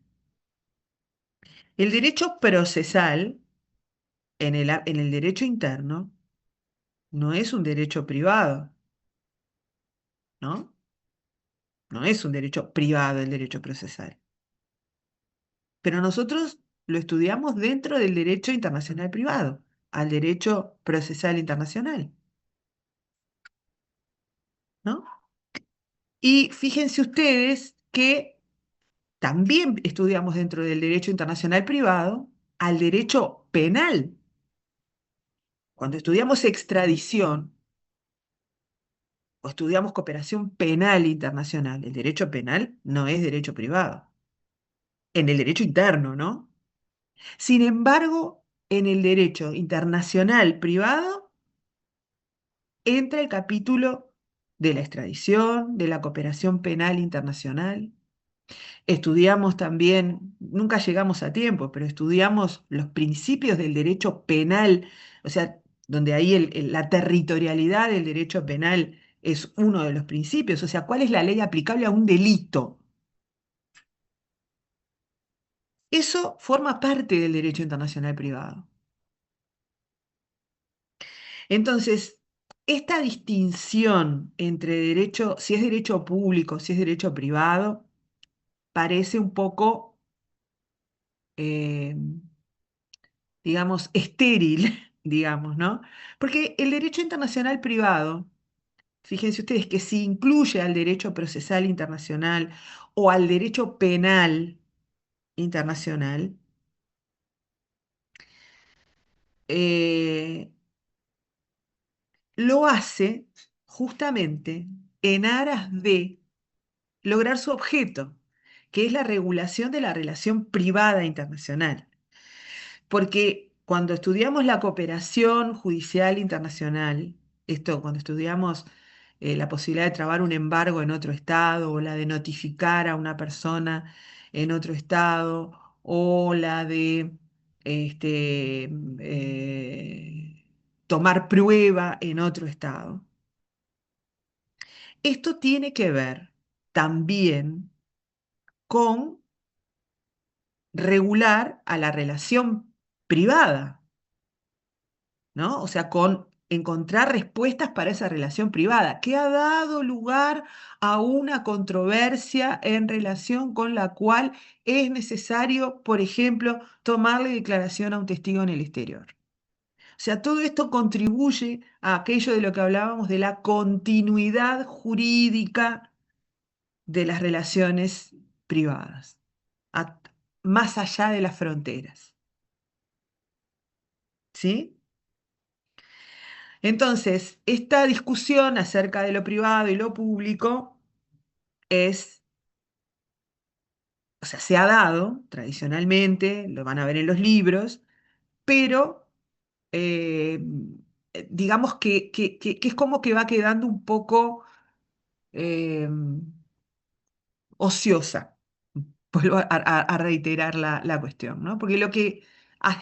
Speaker 1: El derecho procesal en el derecho interno no es un derecho privado, ¿no? No es un derecho privado el derecho procesal. Pero nosotros lo estudiamos dentro del derecho internacional privado, al derecho procesal internacional, ¿no? Y fíjense ustedes que también estudiamos dentro del derecho internacional privado al derecho penal. Cuando estudiamos extradición o estudiamos cooperación penal internacional, el derecho penal no es derecho privado, en el derecho interno, ¿no? Sin embargo, en el derecho internacional privado entra el capítulo de la extradición, de la cooperación penal internacional. Estudiamos también, nunca llegamos a tiempo, pero estudiamos los principios del derecho penal, o sea, donde ahí la territorialidad del derecho penal es uno de los principios, o sea, cuál es la ley aplicable a un delito. Eso forma parte del derecho internacional privado. Entonces, esta distinción entre derecho, si es derecho público, si es derecho privado, parece un poco, eh, digamos, estéril, digamos, ¿no? Porque el derecho internacional privado, fíjense ustedes que si incluye al derecho procesal internacional o al derecho penal internacional, eh, lo hace justamente en aras de lograr su objeto, que es la regulación de la relación privada internacional. Porque cuando estudiamos la cooperación judicial internacional, esto cuando estudiamos la posibilidad de trabar un embargo en otro estado o la de notificar a una persona en otro estado o la de este, tomar prueba en otro estado, esto tiene que ver también con regular a la relación privada, ¿no? O sea, con encontrar respuestas para esa relación privada, que ha dado lugar a una controversia en relación con la cual es necesario, por ejemplo, tomarle declaración a un testigo en el exterior. O sea, todo esto contribuye a aquello de lo que hablábamos de la continuidad jurídica de las relaciones privadas, a- más allá de las fronteras. ¿Sí? Entonces, esta discusión acerca de lo privado y lo público es, o sea, se ha dado tradicionalmente, lo van a ver en los libros, pero eh, digamos que es como que va quedando un poco eh, ociosa. Vuelvo a reiterar la cuestión, ¿no? Porque lo que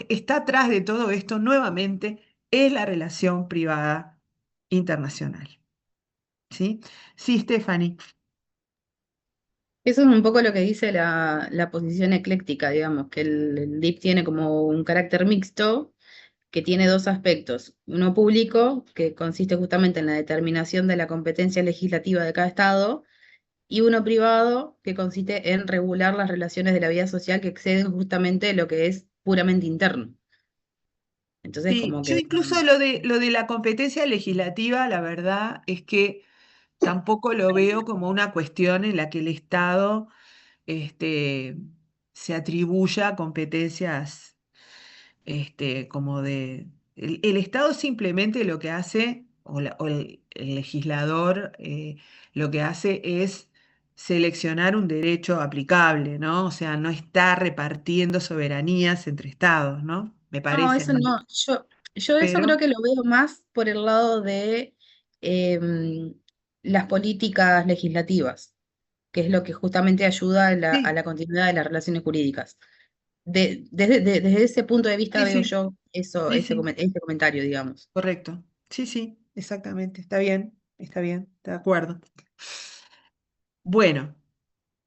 Speaker 1: está atrás de todo esto nuevamente es la relación privada internacional. ¿Sí? Sí, Stephanie.
Speaker 5: Eso es un poco lo que dice la posición ecléctica, digamos, que el DIP tiene como un carácter mixto, que tiene dos aspectos. Uno público, que consiste justamente en la determinación de la competencia legislativa de cada estado, y uno privado, que consiste en regular las relaciones de la vida social que exceden justamente lo que es puramente interno. Entonces,
Speaker 1: Sí,
Speaker 5: como
Speaker 1: yo
Speaker 5: que
Speaker 1: incluso lo de la competencia legislativa, la verdad es que tampoco lo veo como una cuestión en la que el Estado este, se atribuya competencias como de... El Estado simplemente lo que hace, o el legislador lo que hace es seleccionar un derecho aplicable, ¿no? O sea, no está repartiendo soberanías entre estados, ¿no? Me
Speaker 5: no,
Speaker 1: parece a
Speaker 5: eso
Speaker 1: mí.
Speaker 5: no. Yo eso creo
Speaker 1: Pero
Speaker 5: que lo veo más por el lado de em, las políticas legislativas, que es lo que justamente ayuda a
Speaker 1: sí,
Speaker 5: la continuidad de las relaciones jurídicas. Desde ese punto de vista
Speaker 1: sí,
Speaker 5: veo
Speaker 1: sí,
Speaker 5: yo eso,
Speaker 1: sí, sí,
Speaker 5: ese comentario, digamos.
Speaker 1: correcto. Sí, sí, exactamente. Está bien, de acuerdo. Bueno.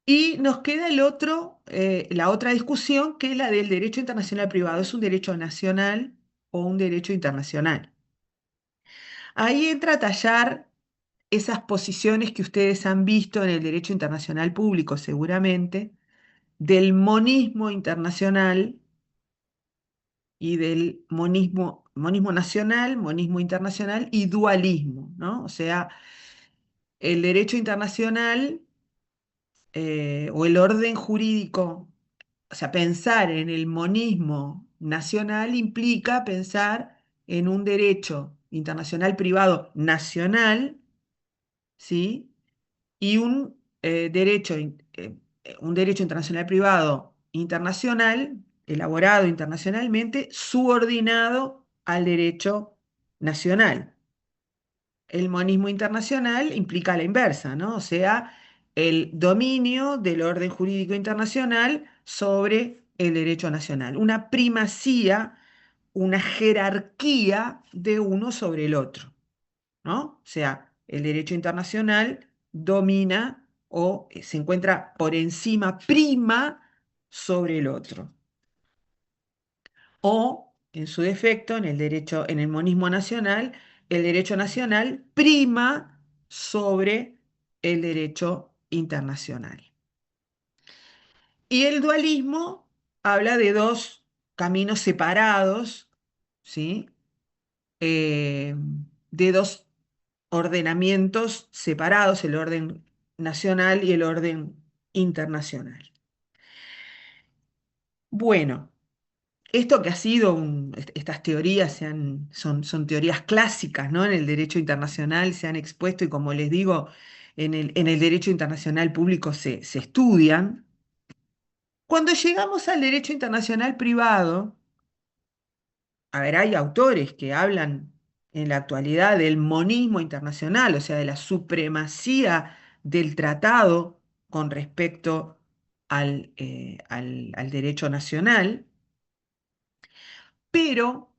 Speaker 1: Y nos queda la otra discusión, que es la del derecho internacional privado. ¿Es un derecho nacional o un derecho internacional? Ahí entra a tallar esas posiciones que ustedes han visto en el derecho internacional público, seguramente, del monismo internacional y del monismo nacional, monismo internacional y dualismo, ¿no? O sea, el derecho internacional o el orden jurídico. O sea, pensar en el monismo nacional implica pensar en un derecho internacional privado nacional, ¿sí? Y un derecho internacional privado internacional, elaborado internacionalmente, subordinado al derecho nacional. El monismo internacional implica la inversa, ¿no? O sea, el dominio del orden jurídico internacional sobre el derecho nacional, una primacía, una jerarquía de uno sobre el otro, ¿no? O sea, el derecho internacional domina o se encuentra por encima, prima sobre el otro. O, en su defecto, en el monismo nacional, el derecho nacional prima sobre el derecho internacional. Y el dualismo habla de dos caminos separados, ¿sí? Eh, de dos ordenamientos separados, el orden nacional y el orden internacional. Bueno. Esto que ha sido, estas teorías son teorías clásicas, ¿no? En el derecho internacional se han expuesto y como les digo, en el derecho internacional público se estudian. Cuando llegamos al derecho internacional privado, a ver, hay autores que hablan en la actualidad del monismo internacional, o sea, de la supremacía del tratado con respecto al derecho nacional, pero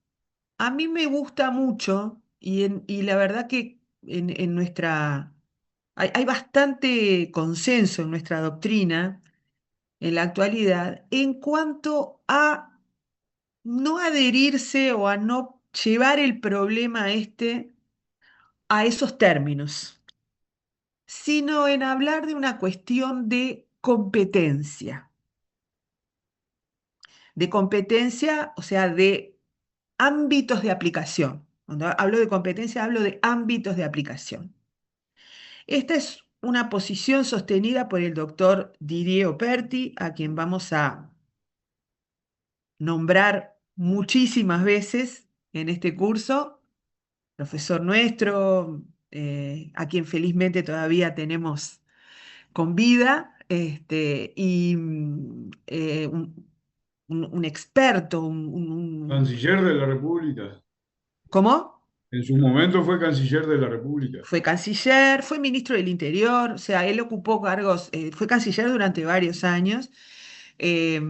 Speaker 1: a mí me gusta mucho y la verdad que en nuestra... hay bastante consenso en nuestra doctrina en la actualidad en cuanto a no adherirse o a no llevar el problema este a esos términos, sino en hablar de una cuestión de competencia, o sea, de ámbitos de aplicación. Cuando hablo de competencia, hablo de ámbitos de aplicación. Esta es una posición sostenida por el doctor Didier Operti, a quien vamos a nombrar muchísimas veces en este curso, profesor nuestro, a quien felizmente todavía tenemos con vida, y un experto,
Speaker 7: Canciller de la República.
Speaker 1: ¿Cómo?
Speaker 7: En su momento fue canciller de la República.
Speaker 1: Fue canciller, fue ministro del Interior, o sea, él ocupó cargos, fue canciller durante varios años, eh,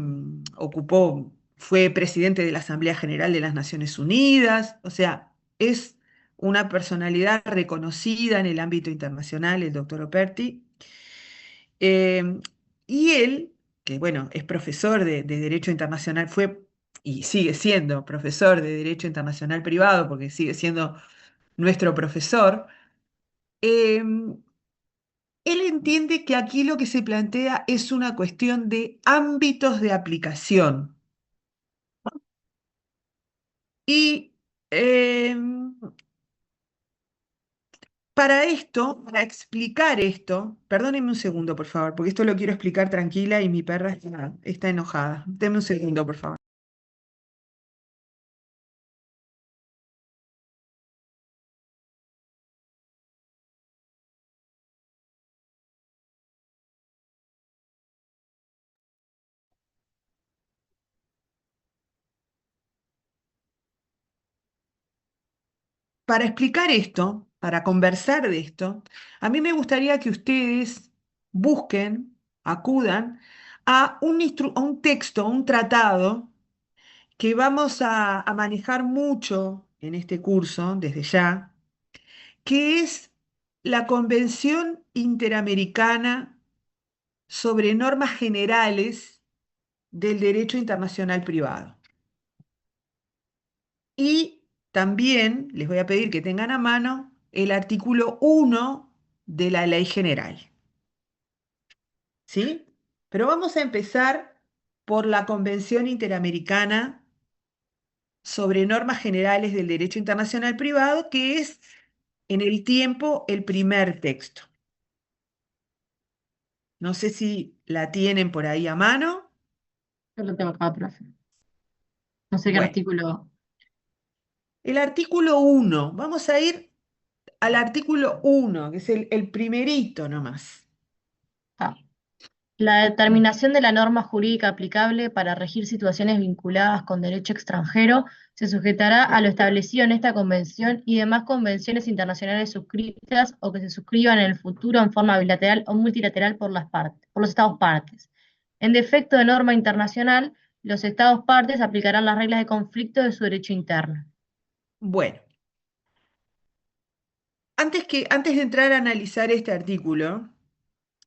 Speaker 1: fue presidente de la Asamblea General de las Naciones Unidas, o sea, es una personalidad reconocida en el ámbito internacional, el doctor Operti. Eh, y él, que bueno, es profesor de Derecho Internacional, fue y sigue siendo profesor de Derecho Internacional Privado, porque sigue siendo nuestro profesor. Él entiende que aquí lo que se plantea es una cuestión de ámbitos de aplicación. Y para esto, para explicar esto, perdónenme un segundo, por favor, porque esto lo quiero explicar tranquila y mi perra está enojada. Denme un segundo, por favor. Para explicar esto, para conversar de esto, a mí me gustaría que ustedes busquen, acudan a un texto, a un tratado que vamos a manejar mucho en este curso, desde ya, que es la Convención Interamericana sobre Normas Generales del Derecho Internacional Privado. Y también les voy a pedir que tengan a mano el artículo 1 de la Ley General. ¿Sí? Pero vamos a empezar por la Convención Interamericana sobre Normas Generales del Derecho Internacional Privado, que es en el tiempo el primer texto. No sé si la tienen por ahí a mano.
Speaker 4: Yo lo tengo acá, profe. No sé qué
Speaker 1: Bueno,
Speaker 4: artículo.
Speaker 1: el artículo 1, vamos a ir al artículo 1, que es el primerito nomás.
Speaker 4: Ah. La determinación de la norma jurídica aplicable para regir situaciones vinculadas con derecho extranjero se sujetará a lo establecido en esta convención y demás convenciones internacionales suscritas o que se suscriban en el futuro en forma bilateral o multilateral por por los Estados partes. En defecto de norma internacional, los Estados partes aplicarán las reglas de conflicto de su derecho interno.
Speaker 1: Bueno, antes de entrar a analizar este artículo,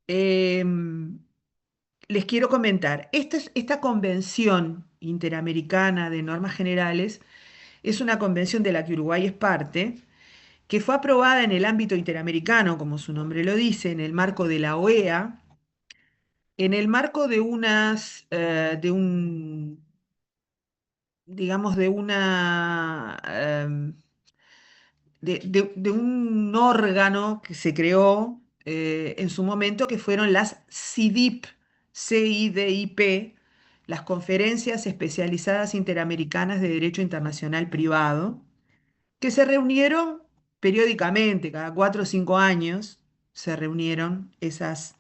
Speaker 1: les quiero comentar, esta convención interamericana de normas generales es una convención de la que Uruguay es parte, que fue aprobada en el ámbito interamericano, como su nombre lo dice, en el marco de la OEA, en el marco de digamos, de un órgano que se creó en su momento, que fueron las CIDIP, CIDIP, las Conferencias Especializadas Interamericanas de Derecho Internacional Privado, que se reunieron periódicamente, cada 4 o 5 años, se reunieron esas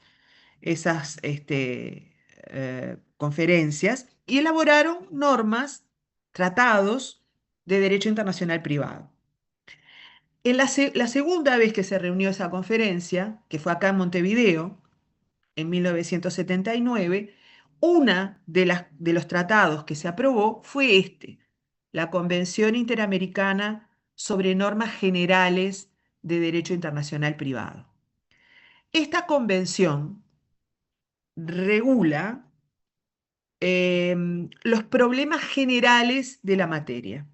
Speaker 1: conferencias y elaboraron normas, tratados de derecho internacional privado. La segunda vez que se reunió esa conferencia, que fue acá en Montevideo, en 1979, una de los tratados que se aprobó fue la Convención Interamericana sobre Normas Generales de Derecho Internacional Privado. Esta convención regula los problemas generales de la materia,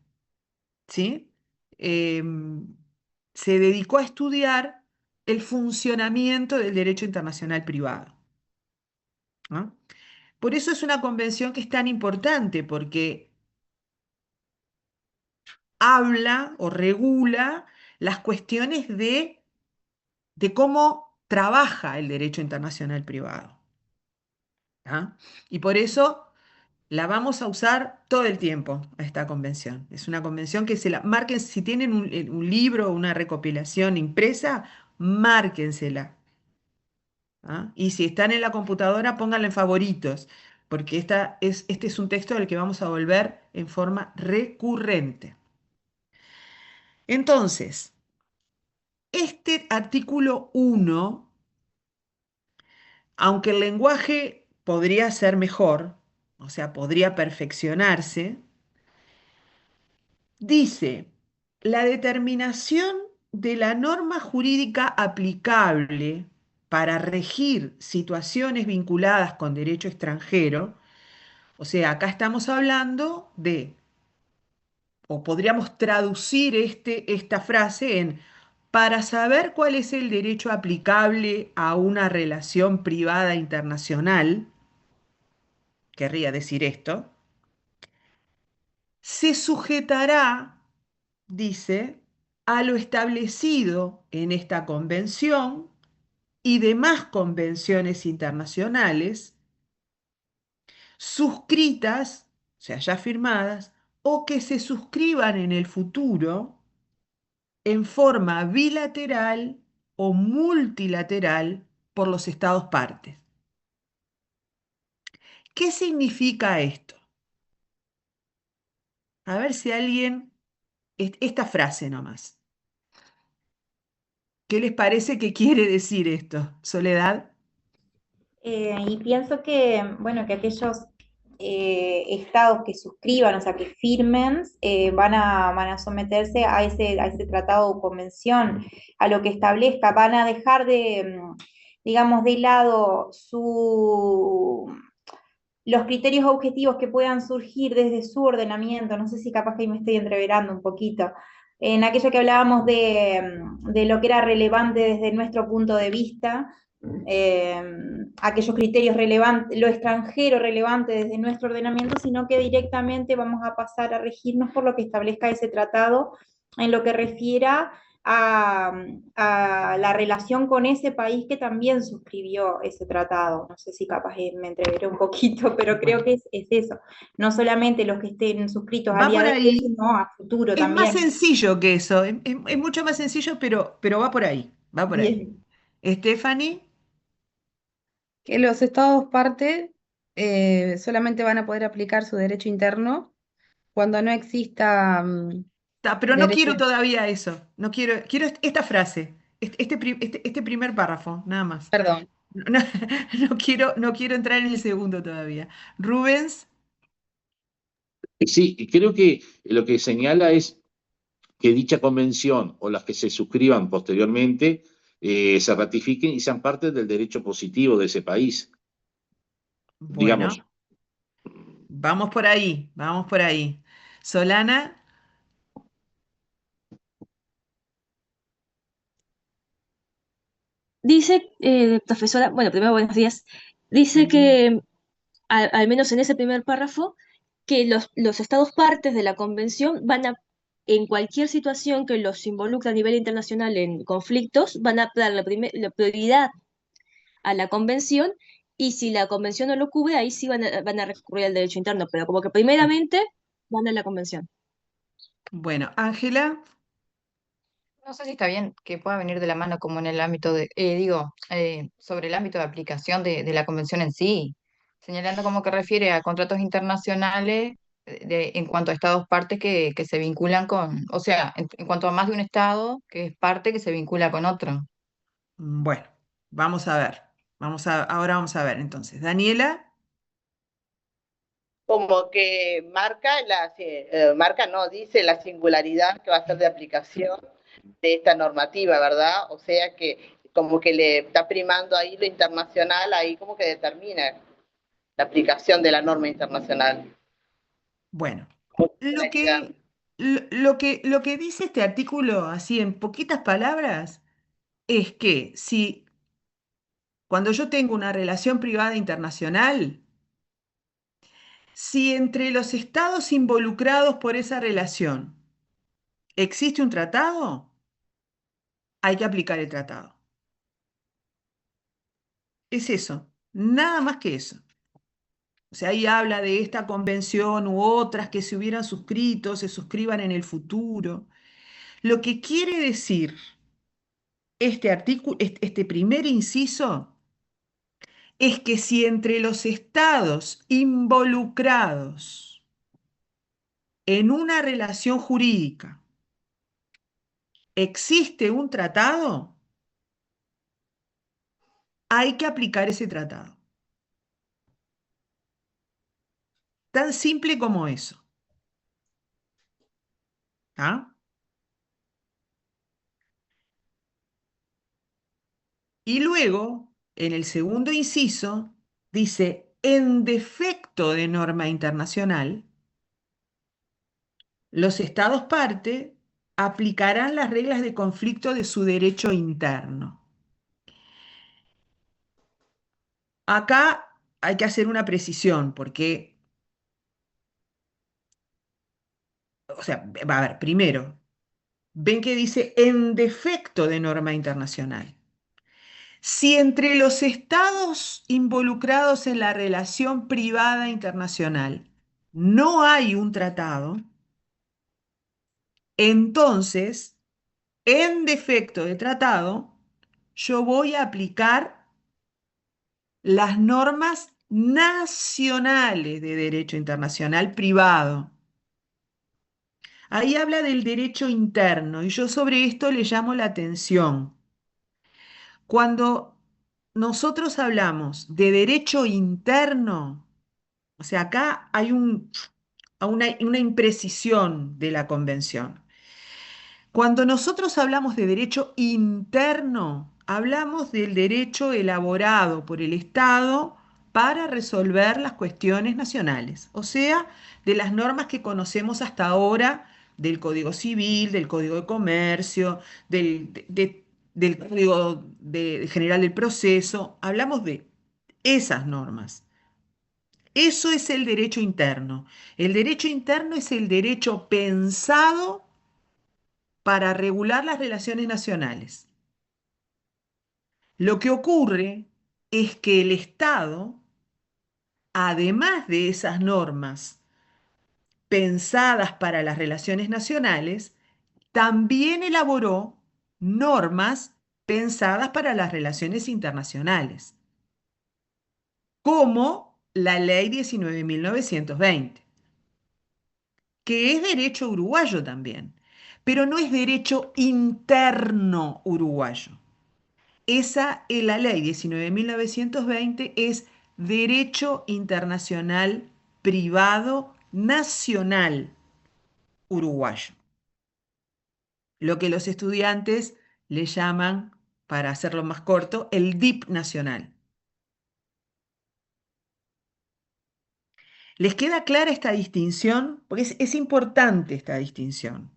Speaker 1: ¿sí? Se dedicó a estudiar el funcionamiento del derecho internacional privado, ¿no? Por eso es una convención que es tan importante, porque habla o regula las cuestiones de cómo trabaja el derecho internacional privado, ¿ah? Y por eso la vamos a usar todo el tiempo a esta convención. Es una convención que se la marquen, si tienen un libro o una recopilación impresa, márquensela, ¿ah? Y si están en la computadora, pónganla en favoritos, porque este es un texto del que vamos a volver en forma recurrente. Entonces, este artículo 1, aunque el lenguaje podría ser mejor, o sea, podría perfeccionarse, dice: la determinación de la norma jurídica aplicable para regir situaciones vinculadas con derecho extranjero. O sea, acá estamos hablando o podríamos traducir esta frase en: para saber cuál es el derecho aplicable a una relación privada internacional, querría decir esto, se sujetará, dice, a lo establecido en esta convención y demás convenciones internacionales suscritas, o sea, ya firmadas, o que se suscriban en el futuro en forma bilateral o multilateral por los Estados partes. ¿Qué significa esto? A ver si alguien, esta frase nomás. ¿Qué les parece que quiere decir esto? Soledad.
Speaker 13: Y pienso que, bueno, que aquellos estados que suscriban, o sea, que firmen, van a someterse a ese tratado o convención, a lo que establezca, van a dejar de, digamos, de lado los criterios objetivos que puedan surgir desde su ordenamiento. No sé si capaz que ahí me estoy entreverando un poquito. En aquello que hablábamos de lo que era relevante desde nuestro punto de vista, eh, aquellos criterios relevantes, lo extranjero relevante desde nuestro ordenamiento, sino que directamente vamos a pasar a regirnos por lo que establezca ese tratado en lo que refiera a la relación con ese país que también suscribió ese tratado. No sé si capaz me entreveré un poquito, pero creo
Speaker 1: Bueno,
Speaker 13: que es eso. No solamente los que estén suscritos al
Speaker 1: va
Speaker 13: día
Speaker 1: por
Speaker 13: de hoy,
Speaker 1: ahí.
Speaker 13: sino a futuro
Speaker 1: Es más
Speaker 13: también.
Speaker 1: sencillo que eso, es mucho más sencillo, pero va por ahí, va por ahí.
Speaker 13: Bien.
Speaker 1: Stephanie.
Speaker 5: Que los estados parte solamente van a poder aplicar su derecho interno cuando no exista
Speaker 1: Pero no
Speaker 5: derecho.
Speaker 1: quiero todavía eso, no quiero esta frase, este primer párrafo, nada más.
Speaker 5: Perdón.
Speaker 1: No, no quiero entrar en el segundo todavía. Rubens.
Speaker 3: Sí, y creo que lo que señala es que dicha convención o las que se suscriban posteriormente se ratifiquen y sean parte del derecho positivo de ese país.
Speaker 1: Bueno,
Speaker 3: Digamos,
Speaker 1: vamos por ahí, vamos por ahí. Solana.
Speaker 14: Dice, profesora, bueno, primero buenos días. Dice que, al menos en ese primer párrafo, que los estados partes de la convención van a, en cualquier situación que los involucre a nivel internacional en conflictos, van a dar la prioridad a la convención, y si la convención no lo cubre, ahí sí van a recurrir al derecho interno, pero como que primeramente van a la convención.
Speaker 1: Bueno, Ángela.
Speaker 2: No sé si está bien que pueda venir de la mano como en el ámbito sobre el ámbito de aplicación de la convención en sí, señalando como que refiere a contratos internacionales en cuanto a estados partes que se vinculan con, o sea, en cuanto a más de un estado que es parte que se vincula con otro.
Speaker 1: Bueno, vamos a ver. Ahora vamos a ver entonces. Daniela,
Speaker 10: Como que marca no, dice la singularidad que va a ser de aplicación de esta normativa, ¿verdad? O sea que como que le está primando ahí lo internacional, ahí como que determina la aplicación de la norma internacional.
Speaker 1: bueno,
Speaker 10: Como
Speaker 1: lo
Speaker 10: singularidad.
Speaker 1: que, lo que dice este artículo, así en poquitas palabras, es que si cuando yo tengo una relación privada internacional, si entre los estados involucrados por esa relación existe un tratado, hay que aplicar el tratado. Es eso, nada más que eso. O sea, ahí habla de esta convención u otras que se hubieran suscrito, se suscriban en el futuro. Lo que quiere decir este artículo, este primer inciso, es que si entre los estados involucrados en una relación jurídica existe un tratado, hay que aplicar ese tratado. Tan simple como eso. ¿Ah? Y luego, en el segundo inciso, dice, en defecto de norma internacional, los estados parte aplicarán las reglas de conflicto de su derecho interno. Acá hay que hacer una precisión porque, o sea, va a ver, primero, ven que dice en defecto de norma internacional. Si entre los estados involucrados en la relación privada internacional no hay un tratado, entonces, en defecto de tratado, yo voy a aplicar las normas nacionales de derecho internacional privado. Ahí habla del derecho interno y yo sobre esto le llamo la atención. Cuando nosotros hablamos de derecho interno, o sea, acá hay una imprecisión de la convención. Cuando nosotros hablamos de derecho interno, hablamos del derecho elaborado por el Estado para resolver las cuestiones nacionales, o sea, de las normas que conocemos hasta ahora del Código Civil, del Código de Comercio, del Código General del Proceso, hablamos de esas normas. Eso es el derecho interno. El derecho interno es el derecho pensado para regular las relaciones nacionales. Lo que ocurre es que el Estado, además de esas normas pensadas para las relaciones nacionales, también elaboró normas pensadas para las relaciones internacionales, como la Ley 19.920, que es derecho uruguayo también, pero no es derecho interno uruguayo. Esa, la ley 19.920 es derecho internacional privado nacional uruguayo. Lo que los estudiantes le llaman, para hacerlo más corto, el DIP nacional. ¿Les queda clara esta distinción? Porque es importante esta distinción.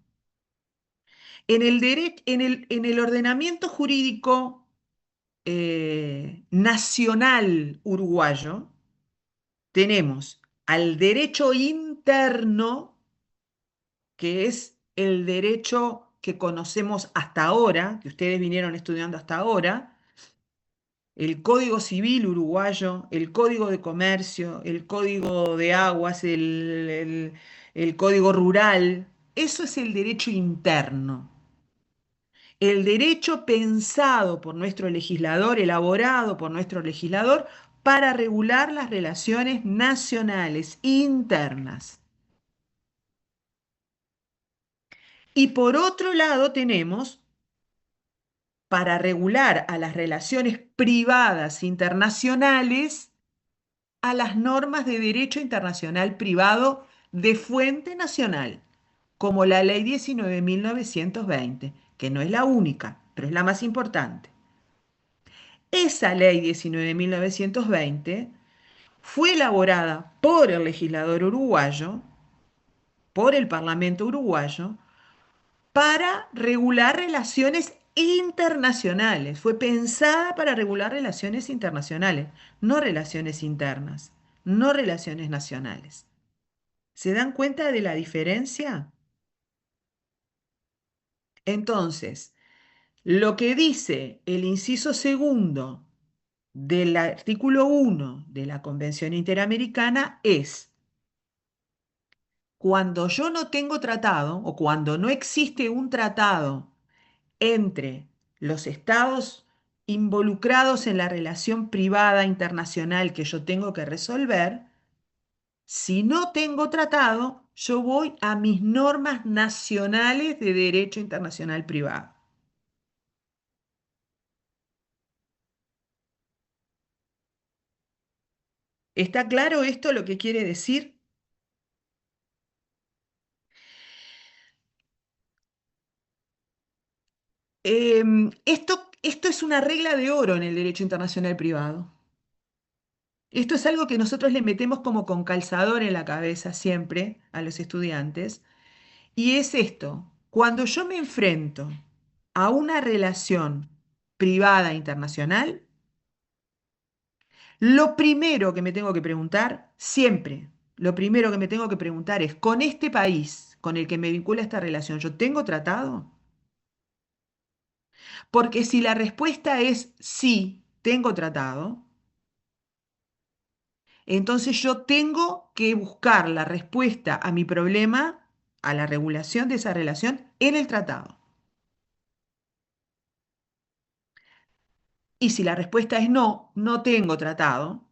Speaker 1: En el ordenamiento jurídico nacional uruguayo, tenemos al derecho interno, que es el derecho que conocemos hasta ahora, que ustedes vinieron estudiando hasta ahora, el Código Civil uruguayo, el Código de Comercio, el Código de Aguas, el Código Rural. Eso es el derecho interno. El derecho pensado por nuestro legislador, elaborado por nuestro legislador, para regular las relaciones nacionales internas. Y por otro lado tenemos, para regular a las relaciones privadas internacionales, a las normas de derecho internacional privado de fuente nacional, como la Ley 19.920, que no es la única, pero es la más importante. Esa Ley 19.920 fue elaborada por el legislador uruguayo, por el Parlamento uruguayo, para regular relaciones internacionales. Fue pensada para regular relaciones internacionales, no relaciones internas, no relaciones nacionales. ¿Se dan cuenta de la diferencia? Entonces, lo que dice el inciso segundo del artículo 1 de la Convención Interamericana es: cuando yo no tengo tratado o cuando no existe un tratado entre los estados involucrados en la relación privada internacional que yo tengo que resolver, si no tengo tratado, yo voy a mis normas nacionales de derecho internacional privado. ¿Está claro esto lo que quiere decir? Esto es una regla de oro en el derecho internacional privado. Esto es algo que nosotros le metemos como con calzador en la cabeza siempre a los estudiantes. Y es esto: cuando yo me enfrento a una relación privada internacional, lo primero que me tengo que preguntar, siempre, lo primero que me tengo que preguntar es: ¿con este país con el que me vincula esta relación, yo tengo tratado? Porque si la respuesta es sí, tengo tratado, entonces yo tengo que buscar la respuesta a mi problema, a la regulación de esa relación, en el tratado. Y si la respuesta es no, no tengo tratado,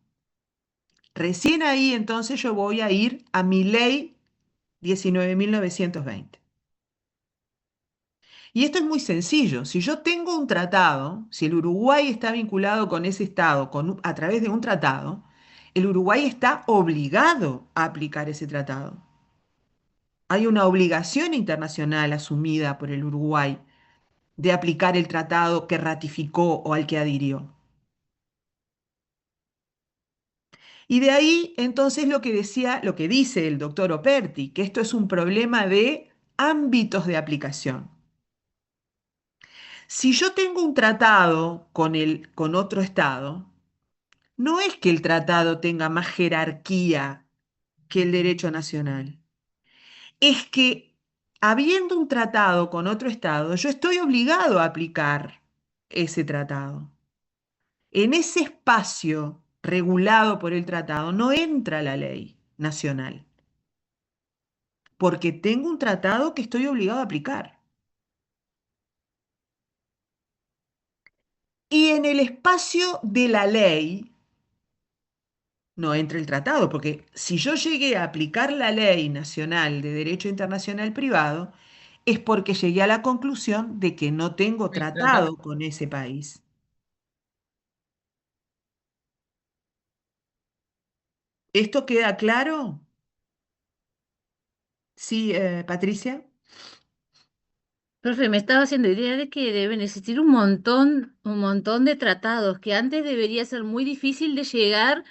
Speaker 1: recién ahí entonces yo voy a ir a mi ley 19.920. Y esto es muy sencillo. Si yo tengo un tratado, si el Uruguay está vinculado con ese Estado a través de un tratado, el Uruguay está obligado a aplicar ese tratado. Hay una obligación internacional asumida por el Uruguay de aplicar el tratado que ratificó o al que adhirió. Y de ahí entonces lo que dice el doctor Operti, que esto es un problema de ámbitos de aplicación. Si yo tengo un tratado con otro Estado, no es que el tratado tenga más jerarquía que el derecho nacional. Es que, habiendo un tratado con otro Estado, yo estoy obligado a aplicar ese tratado. En ese espacio regulado por el tratado no entra la ley nacional, porque tengo un tratado que estoy obligado a aplicar. Y en el espacio de la ley no entra el tratado, porque si yo llegué a aplicar la ley nacional de derecho internacional privado, es porque llegué a la conclusión de que no tengo tratado con ese país. ¿Esto queda claro? Sí, Patricia.
Speaker 15: Profe, me estaba haciendo idea de que deben existir un montón de tratados, que antes debería ser muy difícil de llegar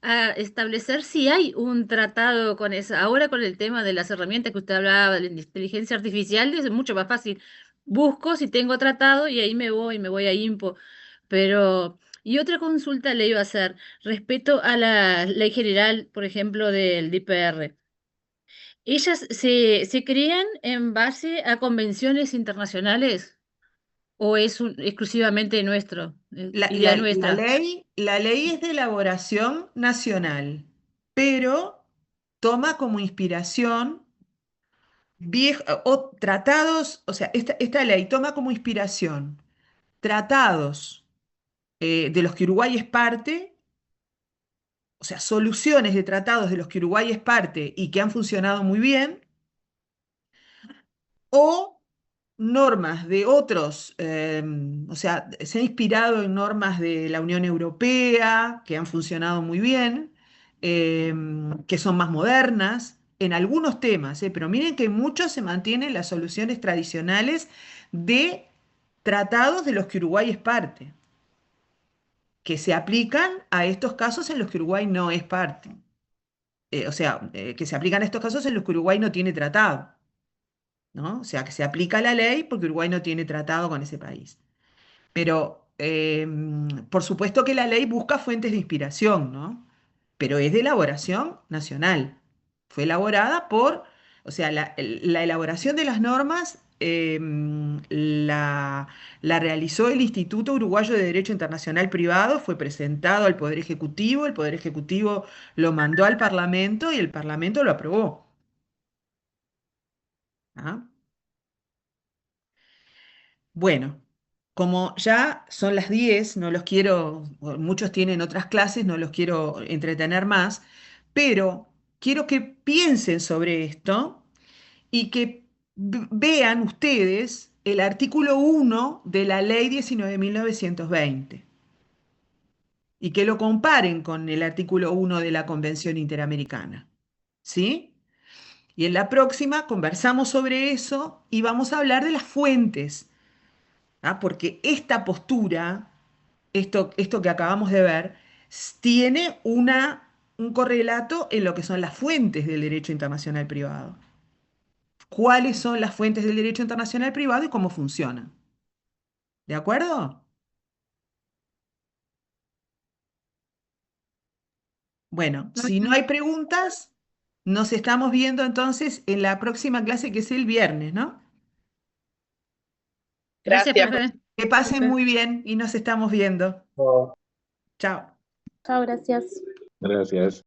Speaker 15: a establecer si hay un tratado con eso. Ahora con el tema de las herramientas que usted hablaba, de la inteligencia artificial, es mucho más fácil. Busco si tengo tratado y ahí me voy a INPO. Pero, y otra consulta le iba a hacer respecto a la ley general, por ejemplo, del DPR. ¿Ellas se crean en base a convenciones internacionales o es exclusivamente nuestro,
Speaker 1: La,
Speaker 15: idea
Speaker 1: la- la
Speaker 15: nuestra?
Speaker 1: ley, la ley es de elaboración nacional, pero toma como inspiración o tratados, o sea, esta ley toma como inspiración tratados de los que Uruguay es parte, o sea, soluciones de tratados de los que Uruguay es parte y que han funcionado muy bien, o normas de otros, o sea, se ha inspirado en normas de la Unión Europea, que han funcionado muy bien, que son más modernas en algunos temas, pero miren que en muchos se mantienen las soluciones tradicionales de tratados de los que Uruguay es parte, que se aplican a estos casos en los que Uruguay no es parte. O sea, que se aplican a estos casos en los que Uruguay no tiene tratado, ¿no? O sea, que se aplica la ley porque Uruguay no tiene tratado con ese país. Pero, por supuesto que la ley busca fuentes de inspiración, ¿no? Pero es de elaboración nacional. Fue elaborada por, o sea, la elaboración de las normas la realizó el Instituto Uruguayo de Derecho Internacional Privado, fue presentado al Poder Ejecutivo, el Poder Ejecutivo lo mandó al Parlamento y el Parlamento lo aprobó. ¿Ah? Bueno, como ya son las 10, no los quiero, muchos tienen otras clases, no los quiero entretener más, pero quiero que piensen sobre esto y que vean ustedes el artículo 1 de la Ley 19.920 y que lo comparen con el artículo 1 de la Convención Interamericana. ¿Sí? Y en la próxima conversamos sobre eso y vamos a hablar de las fuentes. Porque esta postura, esto que acabamos de ver, tiene un correlato en lo que son las fuentes del derecho internacional privado. ¿Cuáles son las fuentes del derecho internacional privado y cómo funcionan? ¿De acuerdo? Bueno, si no hay preguntas, nos estamos viendo entonces en la próxima clase que es el viernes, ¿no?
Speaker 15: Gracias,
Speaker 10: Gracias.
Speaker 15: profe.
Speaker 1: Que pasen muy bien y nos estamos viendo. Chao.
Speaker 14: Chao, gracias.
Speaker 3: Gracias.